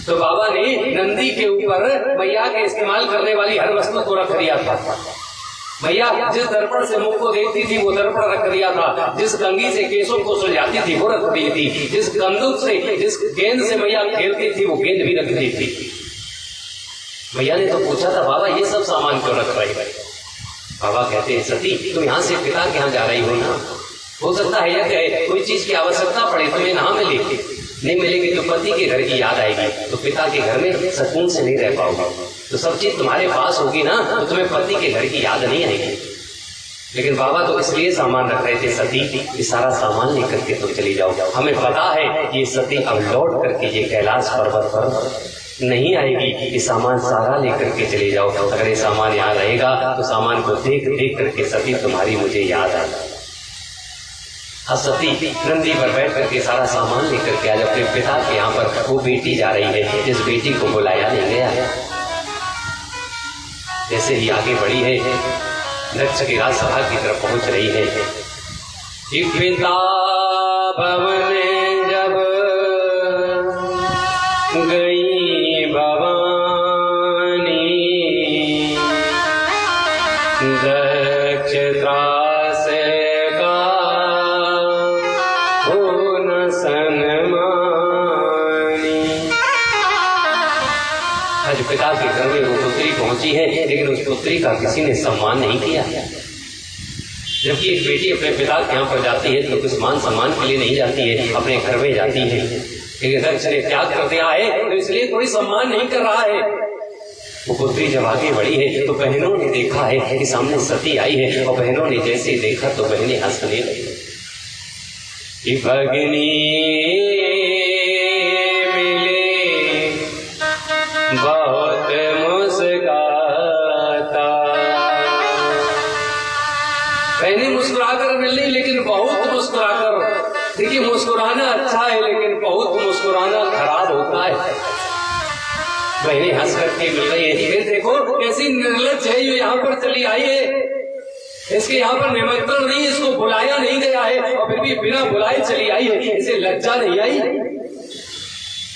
तो बाबा ने नंदी के ऊपर मैया के इस्तेमाल करने वाली हर वस्तु को रख दिया था। मैया जिस दर्पण से मुख को देखती थी वो दर्पण रख दिया था, जिस कंघी से केसों को सुलझाती थी वो रख दी थी, जिस कंदूक से, जिस गेंद से मैया खेलती थी वो गेंद भी रख दी थी। मैया ने तो पूछा था, बाबा ये सब सामान क्यों रख रहे हैं। बाबा कहते हैं, सती तुम यहाँ से पिता के यहाँ जा रही हो ना, हो सकता है यह कोई चीज की आवश्यकता पड़े, तुम्हें ना मिले, नहीं मिलेगी तो पति के घर की याद आएगी, तो पिता के घर में सुकून से नहीं रह पाओगे। तो सब चीज तुम्हारे पास होगी ना, तो तुम्हें पति के घर की याद नहीं आएगी। लेकिन बाबा तो इसलिए सामान रख रहे थे, सती ये सारा सामान लेकर के तुम चली जाओ। हमें पता है ये सती अब लौट करके ये कैलाश पर्वत पर नहीं आएगी, ये सामान सारा लेकर के चले जाओ। अगर ये सामान यहाँ रहेगा तो सामान को देख देख करके सती तुम्हारी मुझे याद आएगी। सती नंदी पर बैठ करके सारा सामान लेकर के आज अपने पिता के यहाँ पर वो बेटी जा रही है, जिस बेटी को बुलाया नहीं गया है। जैसे ही आगे बढ़ी है, दक्ष की राजसभा की तरफ पहुंच रही है। पिता भवन जब गई भवानी, दक्ष त्रास का हो न सनमानी। आज पिता के घर में वो पुत्री पहुंची है, लेकिन उस पुत्री का किसी ने सम्मान नहीं किया। जबकि एक बेटी अपने पिता के यहाँ पर जाती है तो कुछ मान सम्मान के लिए नहीं जाती है, अपने घर में जाती है। लेकिन दक्ष ने त्याग कर दिया है तो इसलिए कोई सम्मान नहीं कर रहा है। वो पुत्री जब आगे बढ़ी है तो बहनों ने देखा है कि सामने सती आई है, और बहनों ने जैसे देखा तो बहनें हंसने लगी कि भगिनी मिली बहुत मुस्कुराता। बहनें मुस्कुराकर मिली लेकिन बहुत मुस्कुराकर। देखिए, मुस्कुराना अच्छा है लेकिन बहुत मुस्कुराना खराब होता है। बहनें हंस करके मिल रही है। फिर देखो कैसी निर्लज्ज है, ये यहाँ पर चली आई है, इसके यहाँ पर निमंत्रण नहीं, इसको बुलाया नहीं गया है और फिर भी बिना बुलाए चली आई है। इसे लज्जा नहीं आई?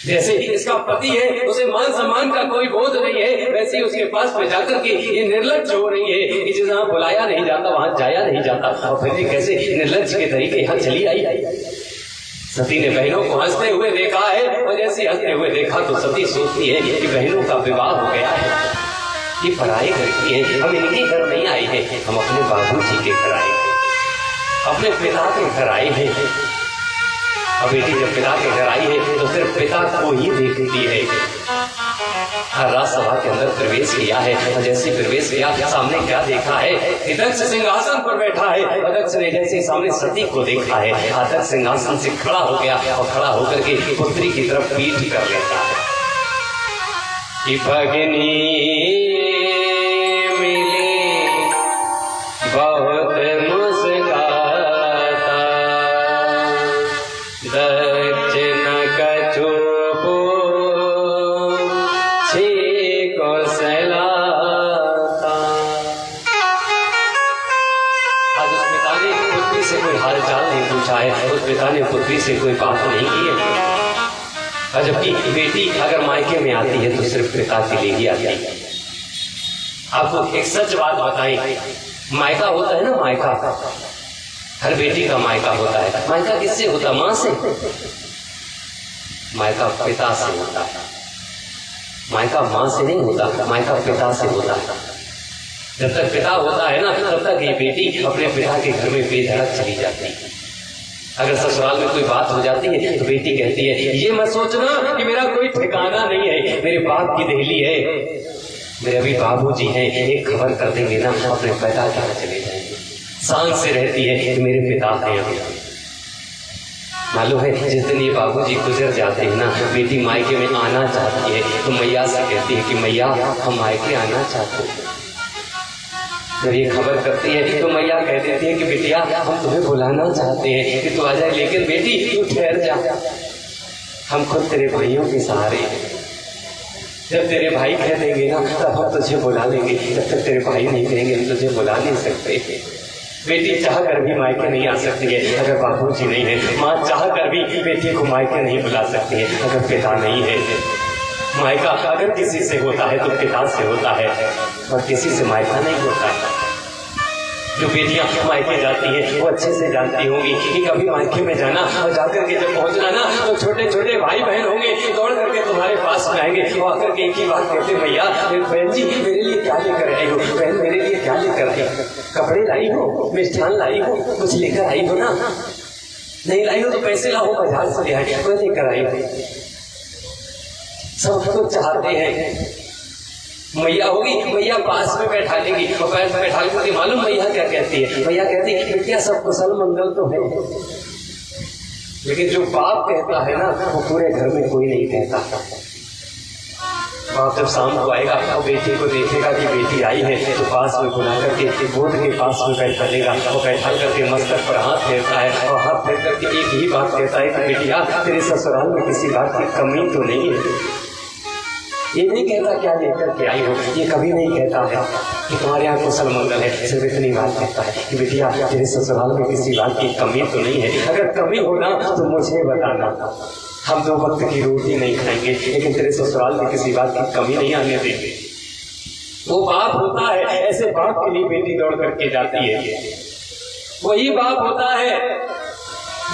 जैसे इसका पति है, उसे मान सम्मान का कोई बोध नहीं है, वैसे ही उसके पास में जाकर के ये निर्लज्ज हो रही है कि जहाँ बुलाया नहीं जाता वहां जाया नहीं जाता, और फिर भी कैसे निर्लज्ज के तरीके यहाँ चली आई। सती ने बहनों को हंसते हुए देखा है, और जैसे हंसते हुए देखा तो सती सोचती है कि बहनों का विवाह हो गया है, ये पराए घर की है, हम इनके घर नहीं आए हैं, हम अपने बाबूजी के घर आए हैं, अपने पिता के घर आए हैं। और बेटी जब पिता के घर आई है तो सिर्फ पिता को ही देखती है। राजसभा के अंदर प्रवेश किया है, और जैसे प्रवेश किया सामने क्या देखा है कि दक्ष सिंहासन पर बैठा है, और दक्ष ने जैसे सामने सती को देखा है, दक्ष सिंहासन से खड़ा हो गया और खड़ा होकर के पुत्री की तरफ पीठ कर लेता है कि भगिनी मिली बहुत मुस्कुराता, दक्ष न कछुपो छीको सलाता। आज उस पिता ने पुत्री से कोई हाल चाल नहीं पूछा है, उस पिता ने पुत्री से कोई बात नहीं की है। और जबकि बेटी अगर मायके में आती है तो सिर्फ पिता के लिए ही आती है। आपको एक सच बात बताएं, मायका होता है ना, मायका हर बेटी का मायका होता है। मायका किससे होता है? माँ से। मायका पिता से होता है। मायका माँ से नहीं होता, मायका पिता से होता है। जब तक पिता होता है ना तब तक ये बेटी अपने पिता के घर में बेधड़क चली जाती है। अगर ससुराल में कोई बात हो जाती है तो बेटी कहती है ये मत सोचना कि मेरा कोई ठिकाना नहीं है, मेरे बाप की देहली है, मेरे अभी बाबूजी हैं, एक खबर कर देंगे ना अपने पिता के यहाँ चले जाएंगे। शान से रहती है कि मेरे पिता हैं। मालूम है जिस दिन ये बाबूजी गुजर जाते हैं ना, बेटी मायके में आना चाहती है तो मैया से कहती है कि मैया हम मायके आना चाहते हैं। जब ये खबर करती है तो मैया कह देती है कि बिटिया हम तुम्हें बुलाना चाहते हैं कि तू आ जाए, लेकिन बेटी तू ठहर जा, हम खुद तेरे भाइयों के सहारे हैं। जब तेरे भाई कह देंगे ना तब हम तुझे बुला लेंगे, जब तक तेरे भाई नहीं कहेंगे हम तुझे बुला नहीं सकते। बेटी चाह कर भी मायके नहीं आ सकती है अगर बाबूजी नहीं है। माँ चाह कर भी बेटी को मायके नहीं बुला सकती है अगर पिता नहीं है। मायका अगर किसी से होता है तो पिता से होता है, और किसी से मायका नहीं होता है। जो बेटियां मायके जाती हैं वो अच्छे से जानती होंगी कि कभी मायके में जाना और जाकर के जब पहुंचना ना तो छोटे छोटे भाई बहन होंगे दौड़ करके तुम्हारे पास में आएंगे और आकर के एक ही बात कहते, भैया बहन जी मेरे लिए क्या लेकर आई हो, बहन मेरे लिए क्या लेकर आई हो, कपड़े लाई हो, मिष्ठान लाई हो, कुछ लेकर आई हो ना, नहीं लाई हो तो पैसे लाओ बाजार से ले आई, कोई लेकर आई हो। सब तो चाहते हैं। मैया होगी, मैया पास में बैठा लेगी और पैर में बैठा लेगी। मालूम मैया क्या कहती है? मैया कहती है बेटिया सब कुशल मंगल तो है, लेकिन जो बाप कहता है ना वो पूरे घर में कोई नहीं कहता। बाप जब शाम को आएगा और बेटी को देखेगा कि बेटी आई है तो पास में बुला करके गोद के पास में बैठा लेगा और बैठा करके मस्तक पर हाथ फेरता है और हाथ फेर करके एक ही बात कहता है कि बेटिया तेरे ससुराल में किसी बात की कमी तो नहीं है। ये नहीं कहता क्या लेकर के आई हो, ये कभी नहीं कहता है कि तुम्हारे यहाँ कुशल मंगल है, सिर्फ इतनी बात कहता है कि बेटिया तेरे ससुराल में किसी बात की कमी तो नहीं है, अगर कमी होना तो मुझे बताना, हम 2 वक्त की रोटी नहीं खाएंगे लेकिन तेरे ससुराल में किसी बात की कमी नहीं आने देंगे। वो बाप होता है, ऐसे बाप के लिए बेटी दौड़ करके जाती है। वही बाप होता है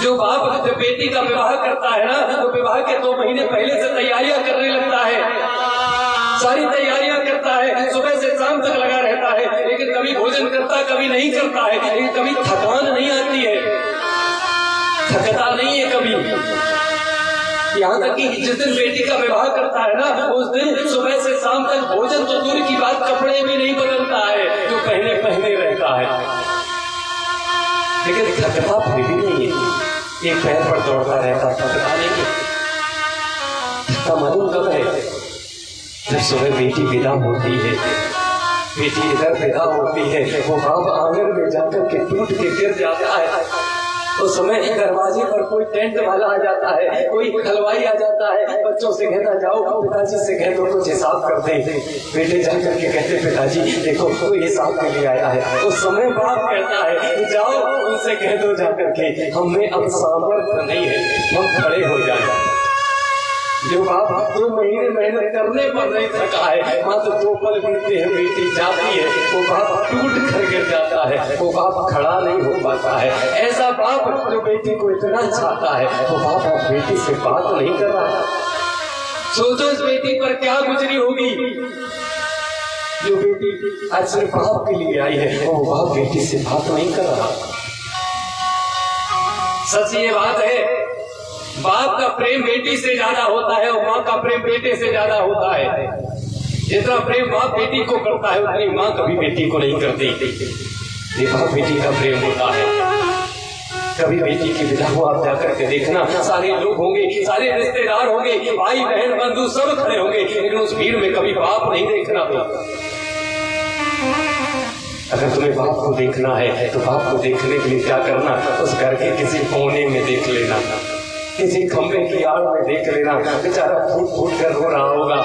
जो बाप जब बेटी का विवाह करता है ना तो विवाह के 2 महीने पहले से तैयारियां करने लगता है, सारी तैयारियां करता है, सुबह से शाम तक लगा रहता है, लेकिन कभी भोजन करता कभी नहीं करता है, लेकिन कभी थकान नहीं आती है, थकता नहीं है कभी। यहाँ तक कि जिस दिन बेटी का विवाह करता है ना, उस दिन सुबह से शाम तक भोजन तो दूर की बात, कपड़े भी नहीं बदलता है, जो पहने पहने रहता है। लेकिन थकता फिर भी नहीं है, एक पैर पर दौड़ता रहता, थकता नहीं। थकता मालूम कब है? जब सुबह बेटी विदा होती है, बेटी इधर विदा होती है, वो बाप आंगन में जाकर के टूट के गिर जाता है। उस समय दरवाजे पर कोई टेंट वाला आ जाता है, कोई हलवाई आ जाता है, बच्चों से कहता जाओ पिताजी से कह दो कुछ हिसाब कर दे। बेटे जाकर के कहते पिताजी देखो कोई हिसाब के लिए आया है। उस समय बाप कहता है जाओ उनसे कह दो जाकर के हमें अब सामर्थ्य नहीं है, हम खड़े हो जाए। जो बाप 2 महीने मेहनत करने पर नहीं थका है, मात्र 2 पल बीतते हैं बेटी जाती है, वो बाप टूट कर गिर जाता है, वो बाप खड़ा नहीं हो पाता है। ऐसा बाप जो बेटी को इतना चाहता है, वो बाप बेटी से बात नहीं कर रहा। सोचो इस बेटी पर क्या गुजरी होगी। जो बेटी आज सिर्फ बाप के लिए आई है, वो बाप बेटी से बात नहीं कर रहा। सच ये बात है, बाप का प्रेम बेटी से ज्यादा होता है और माँ का प्रेम बेटे से ज्यादा होता है। जितना प्रेम बाप बेटी को करता है उतनी माँ कभी बेटी को नहीं करती। ये बाप बेटी का प्रेम होता है। कभी बेटी की विदा को आप जाकर के देखना, सारे लोग होंगे, सारे रिश्तेदार होंगे, भाई बहन बंधु सब खड़े होंगे, लेकिन उस भीड़ में कभी बाप नहीं देखना। अगर तुम्हें बाप को देखना है तो बाप को देखने के लिए क्या करना, उस घर के किसी कोने में देख लेना, किसी खंबे की आड़ में देख लेना, बेचारा फूट फूट कर रो रहा होगा,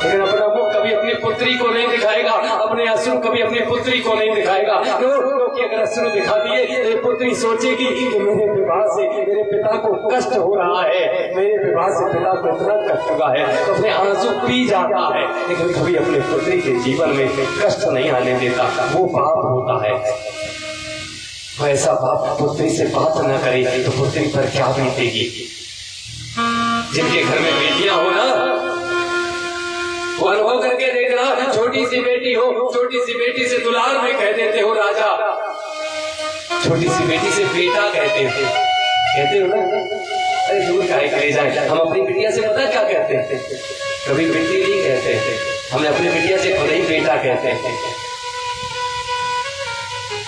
लेकिन अपना मुख कभी अपनी पुत्री को नहीं दिखाएगा, अपने अश्रु कभी अपनी पुत्री को नहीं दिखाएगा। क्योंकि अगर अश्रु दिखा दिए तो पुत्री सोचेगी कि मेरे विवाह से मेरे पिता को कष्ट हो रहा है, मेरे विवाह से पिता को इतना कष्ट हुआ है, तो अपने आंसू पी जाता है, लेकिन कभी अपनी पुत्री के जीवन में कष्ट नहीं आने देता। वो बाप होता है। ऐसा बाप पुत्री से बात न करे तो पुत्री पर क्या बीतेगी। जिनके घर में बेटियां हो ना, वो अनुभव करके देखना, छोटी सी बेटी हो, छोटी सी बेटी से दुलार में कह देते हो राजा, छोटी सी बेटी से बेटा कहते हो ना। अरे दूर काहे करे जाए, हम अपनी बिटिया से पता क्या कहते हैं, कभी बेटी नहीं कहते हैं, हमने अपनी बिटिया से खुद ही बेटा कहते हैं।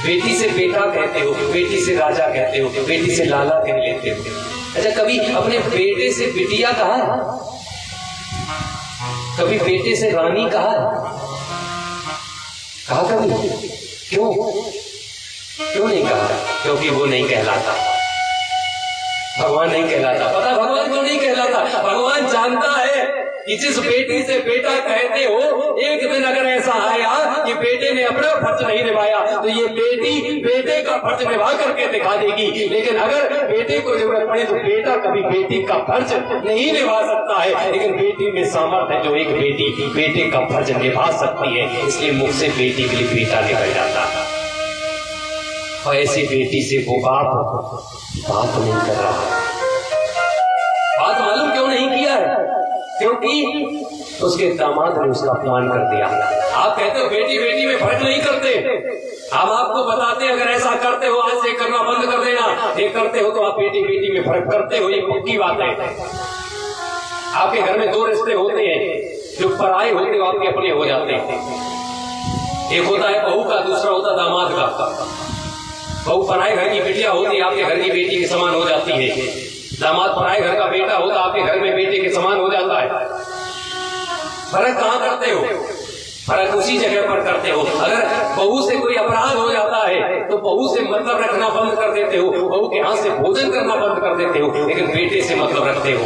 बेटी से बेटा कहते हो, बेटी से राजा कहते हो, बेटी से लाला कह लेते हो। अच्छा कभी अपने बेटे से बिटिया कहा है? कभी बेटे से रानी कहा है? कहा कभी? क्यों नहीं कहा? क्योंकि वो नहीं कहलाता, भगवान नहीं कहलाता। पता भगवान क्यों नहीं कहलाता? भगवान जानता है कि जिस बेटी से बेटा कहते हो, एक दिन अगर ऐसा आया कि बेटे ने अपना फर्ज नहीं निभाया तो ये बेटी बेटे का फर्ज निभा करके दिखा देगी। लेकिन अगर बेटे को जरूरत पड़े तो बेटा कभी बेटी का फर्ज नहीं निभा सकता है, लेकिन बेटी में सामर्थ्य है जो एक बेटी बेटे का फर्ज निभा सकती है। इसलिए मुख से बेटी के लिए बेटा निकल जाता है। और ऐसी बेटी से वो बात नहीं कर रहा। बात मालूम क्यों नहीं किया है? क्योंकि उसके दामाद ने उसका अपमान कर दिया। आप कहते हो बेटी बेटी में फर्क नहीं करते, हम आपको बताते हैं अगर ऐसा करते हो आज से करना बंद कर देना। ये करते हो तो आप बेटी बेटी में फर्क करते हो, ये पक्की बात है। आपके घर में 2 रिश्ते होते हैं, जो पराए होते हो आपके अपने हो जाते हैं। एक होता है बहू का, दूसरा होता दामाद का। बहू पराए घर की बेटियां होती है, आपके घर की बेटी के समान हो जाती है। दामाद पराए घर का बेटा होता, आपके घर में बेटे के समान हो जाता है। फर्क कहाँ करते हो? फर्क उसी जगह पर करते हो। अगर बहू से कोई अपराध हो जाता है तो बहू से मतलब रखना बंद कर देते हो, बहू के हाथ से भोजन करना बंद कर देते हो, लेकिन बेटे से मतलब रखते हो।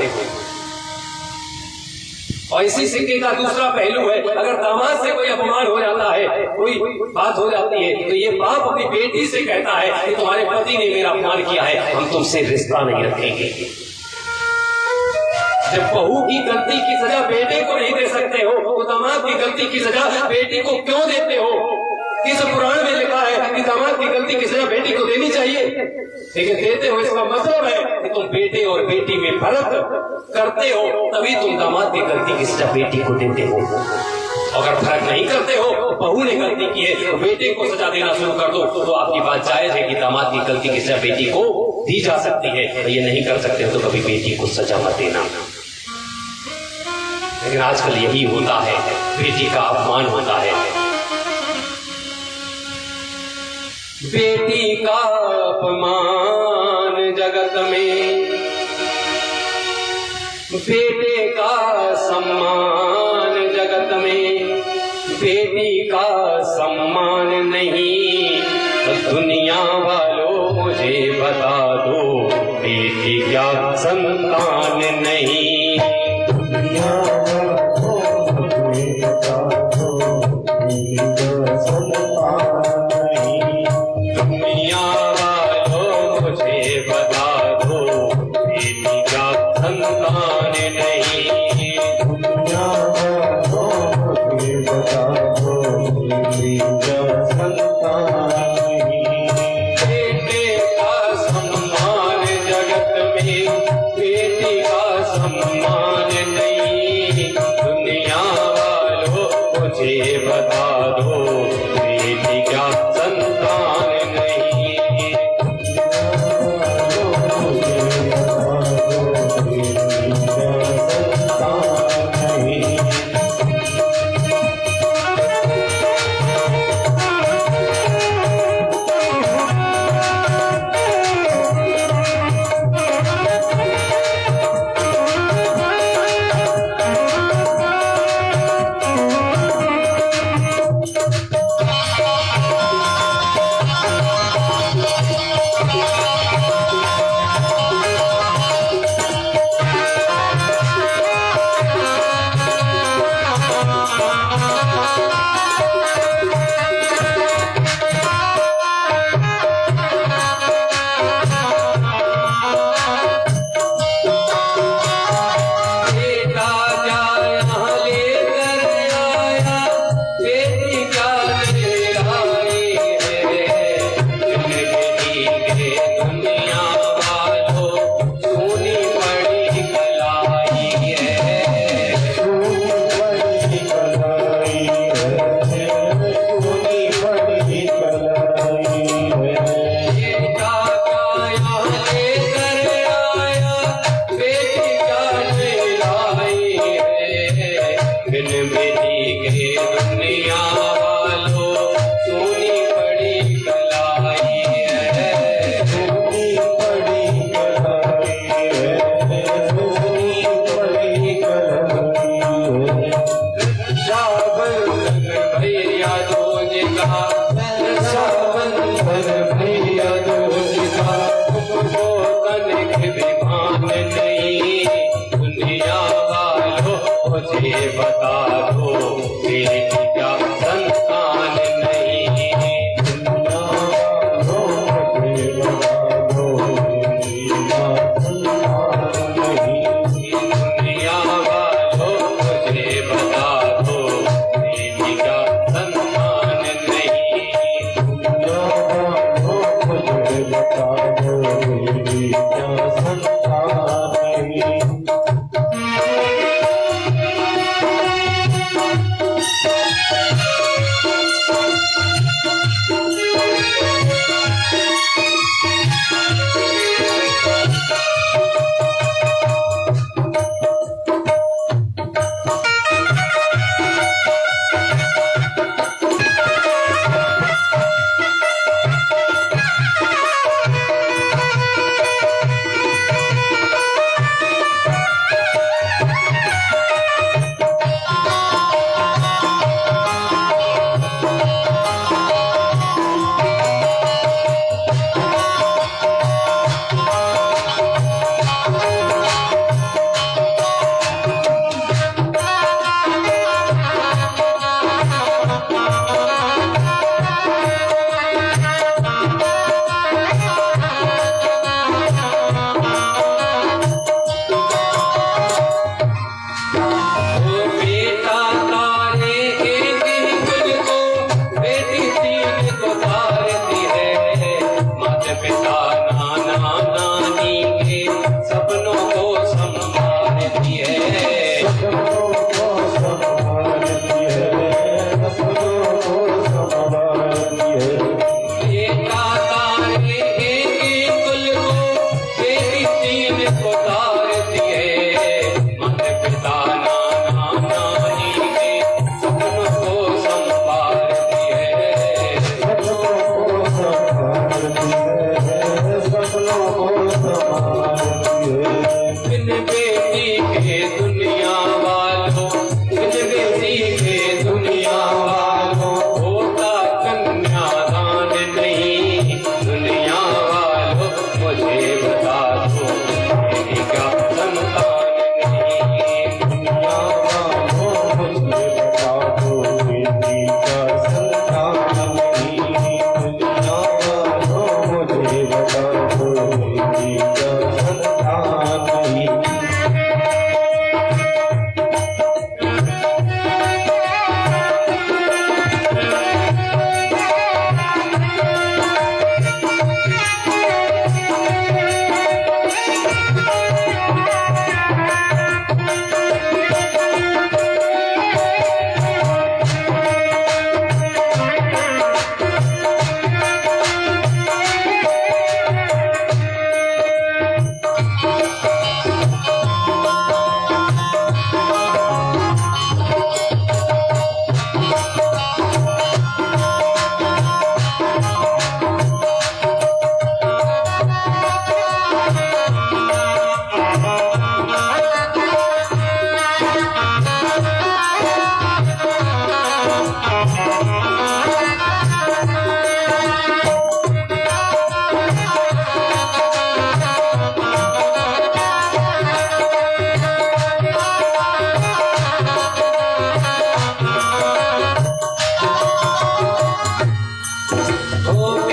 और इसी सिक्के का दूसरा पहलू है, अगर दामाद से कोई अपमान हो जाता है, कोई बात हो जाती है, तो ये बाप अपनी बेटी से कहता है कि तुम्हारे पति ने मेरा अपमान किया है, हम तुमसे रिश्ता नहीं रखेंगे। जब बहू की गलती की सजा बेटे को नहीं दे सकते हो तो दामाद की गलती की सजा बेटी को क्यों देते हो? किस पुराण में लिखा है कि दामाद की गलती की सजा बेटी को देनी चाहिए, लेकिन देते हो? इसका मतलब है कि तुम बेटे और बेटी में फर्क करते हो, तभी तुम दामाद की गलती की सजा बेटी को देते हो। अगर फर्क नहीं करते हो, बहू ने गलती की है तो बेटे को सजा देना शुरू कर दो, तो आपकी बात जायज है कि दामाद की गलती की सजा बेटी को दी जा सकती है। ये नहीं कर सकते हो तो कभी बेटी को सजा मत देना। लेकिन आजकल यही होता है, बेटी का अपमान होता है। बेटी का अपमान जगत में, बेटे का सम्मान जगत में, बेटी का सम्मान नहीं। दुनिया वालों मुझे बता दो, बेटी क्या संतान नहीं। दुनिया वालों मुझे बता दो, बेटी क्या संतान नहीं। दुनिया वालों मुझे बता दो, बेटी क्या संतान नहीं। दुनिया वालों मुझे बता दो, बेटी क्या संतान नहीं। बेटे का सम्मान जगत में, बेटी का सम्मान नहीं। दुनिया वालों मुझे बता दो, बेटी क्या संतान नहीं।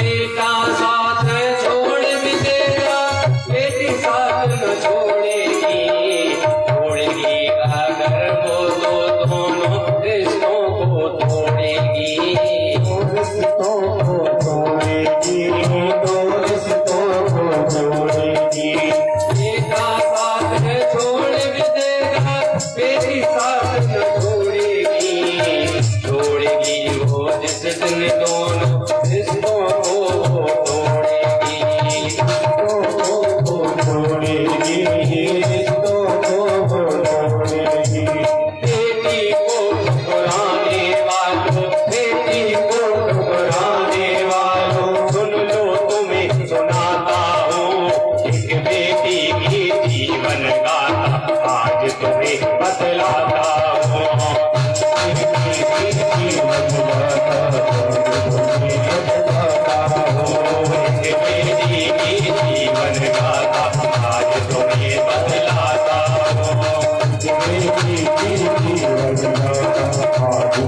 बेटा साथ छोड़ भी देगा, बेटी साथ न छोड़ेगी, छोड़ेगी अगर वो तो दोनों रिश्तों को तोड़ेगी, रिश्तों को तोड़ेगी, दो रिश्तों को जोड़ेगी। बेटा साथ छोड़ भी देगा, बेटी साथ न छोड़ेगी, छोड़ेगी वो जिस दिन दोनों रिश्तों को तोड़ेगी, तोड़ेगी, रिश्तों को तोड़ेगी। बेटी को ठुकराने वालों, बेटी को ठुकराने वालों, सुन लो तुम्हें सुनाता हूँ एक बेटी की जीवन गाथा, आज तुम्हें बतलाता हूँ। एक बेटी की जीवन गाथा, आज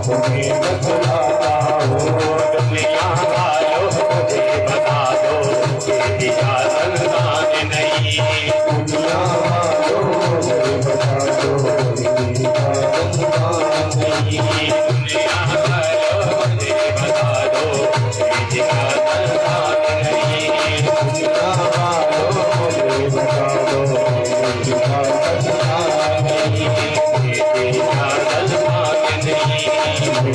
तुम्हें बतलाता हूँ। दुनिया वालों मुझे बता दो, बेटी का संतान नहीं, दुनिया वालों मुझे बता दो, बेटी का संतान नहीं। दुनिया वालों मुझे बता दो, बेटी का संतान नहीं, दुनिया वालों मुझे बता दो, बेटी का संतान नहीं। बेटी का संतान नहीं, बेटी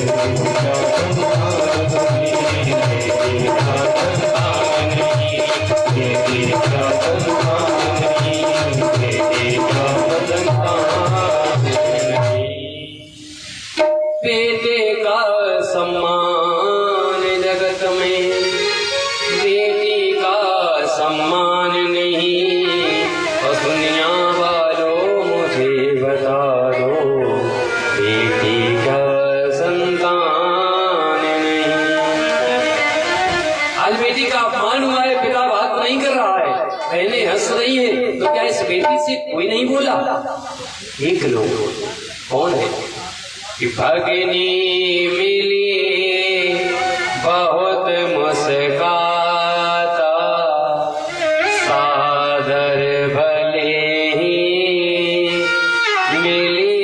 का संतान नहीं। बेटी का संतान नहीं, बेटी का संतान नहीं। बेटी का संतान नहीं। बेटे का सम्मान जगत में, बेटी का सम्मान नहीं, और दुनिया वालों मुझे बता दो, बेटी का संतान नहीं। आज बेटी का अपमान हुआ है, पिता बात नहीं कर रहा है, बहनें हंस रही हैं, तो क्या इस बेटी से कोई नहीं बोला? एक लोग कौन है कि भगनी मिली बहुत मुस्काता, सादर भले ही मिली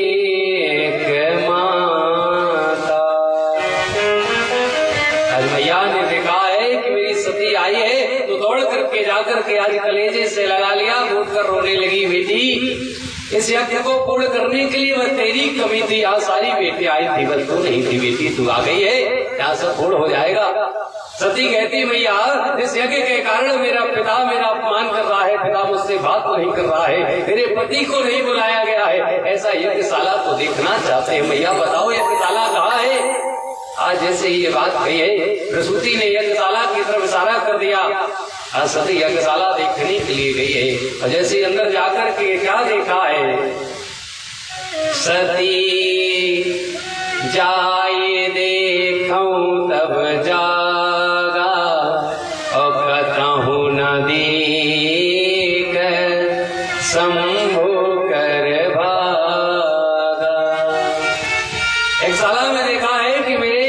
एक माता। आज मैया ने देखा है कि मेरी सती आई है, तो दौड़ करके जाकर के आज कलेजे से लगा लिया, घूट कर रोने लगी, बेटी इस यज्ञ को पूर्ण करने के लिए वह तेरी कमी थी, यहाँ सारी बेटी आई थी, बस तू नहीं थी, बेटी तू आ गई है, यहाँ सब पूर्ण हो जाएगा। सती कहती मैया इस यज्ञ के कारण मेरा पिता मेरा अपमान कर रहा है, पिता मुझसे बात नहीं कर रहा है, मेरे पति को नहीं बुलाया गया है, ऐसा यज्ञशाला तो देखना चाहते हैं, मैया बताओ यज्ञशाला कहाँ है? आज जैसे ये बात कही है, प्रसूति ने यज्ञशाला की तरफ इशारा कर दिया, आज सती यज्ञशाला देखने के लिए गई है, और जैसे अंदर जाकर के क्या देखा है, सती जाए देखूं तब जागा, और कतहु न दीख शंभु कर भागा। यज्ञशाला में देखा है कि मेरे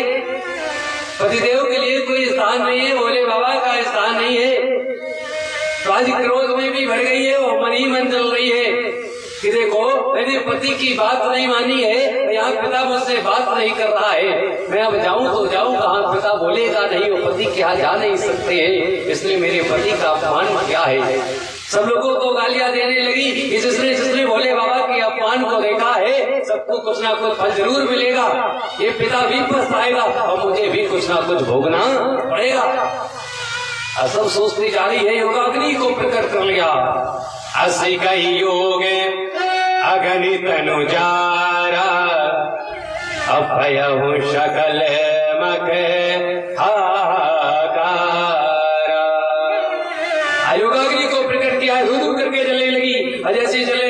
पतिदेव के लिए कोई स्थान नहीं है, भोले बाबा का स्थान नहीं है, तो आज क्रोध में भी भर गई है, वो मन ही मन चल रही है कि देखो मैंने पति की बात नहीं मानी है, यहाँ पिता मुझसे बात नहीं कर रहा है, मैं अब जाऊं तो जाऊं कहाँ, पिता बोलेगा नहीं, वो पति के यहाँ जा नहीं सकते हैं, इसलिए मेरे पति का अपमान क्या है। सब लोगों को गालियां देने लगी, जिसने जिसने भोले बाबा के अपमान को देखा है सबको कुछ ना कुछ फल जरूर मिलेगा, ये पिता भी पछताएगा और मुझे भी कुछ ना कुछ भोगना पड़ेगा। सब सोचती जा रही है, योगाग्नि को प्रकट कर लिया, असी कही योग अग्नि तनु जारा, अभय सकल मख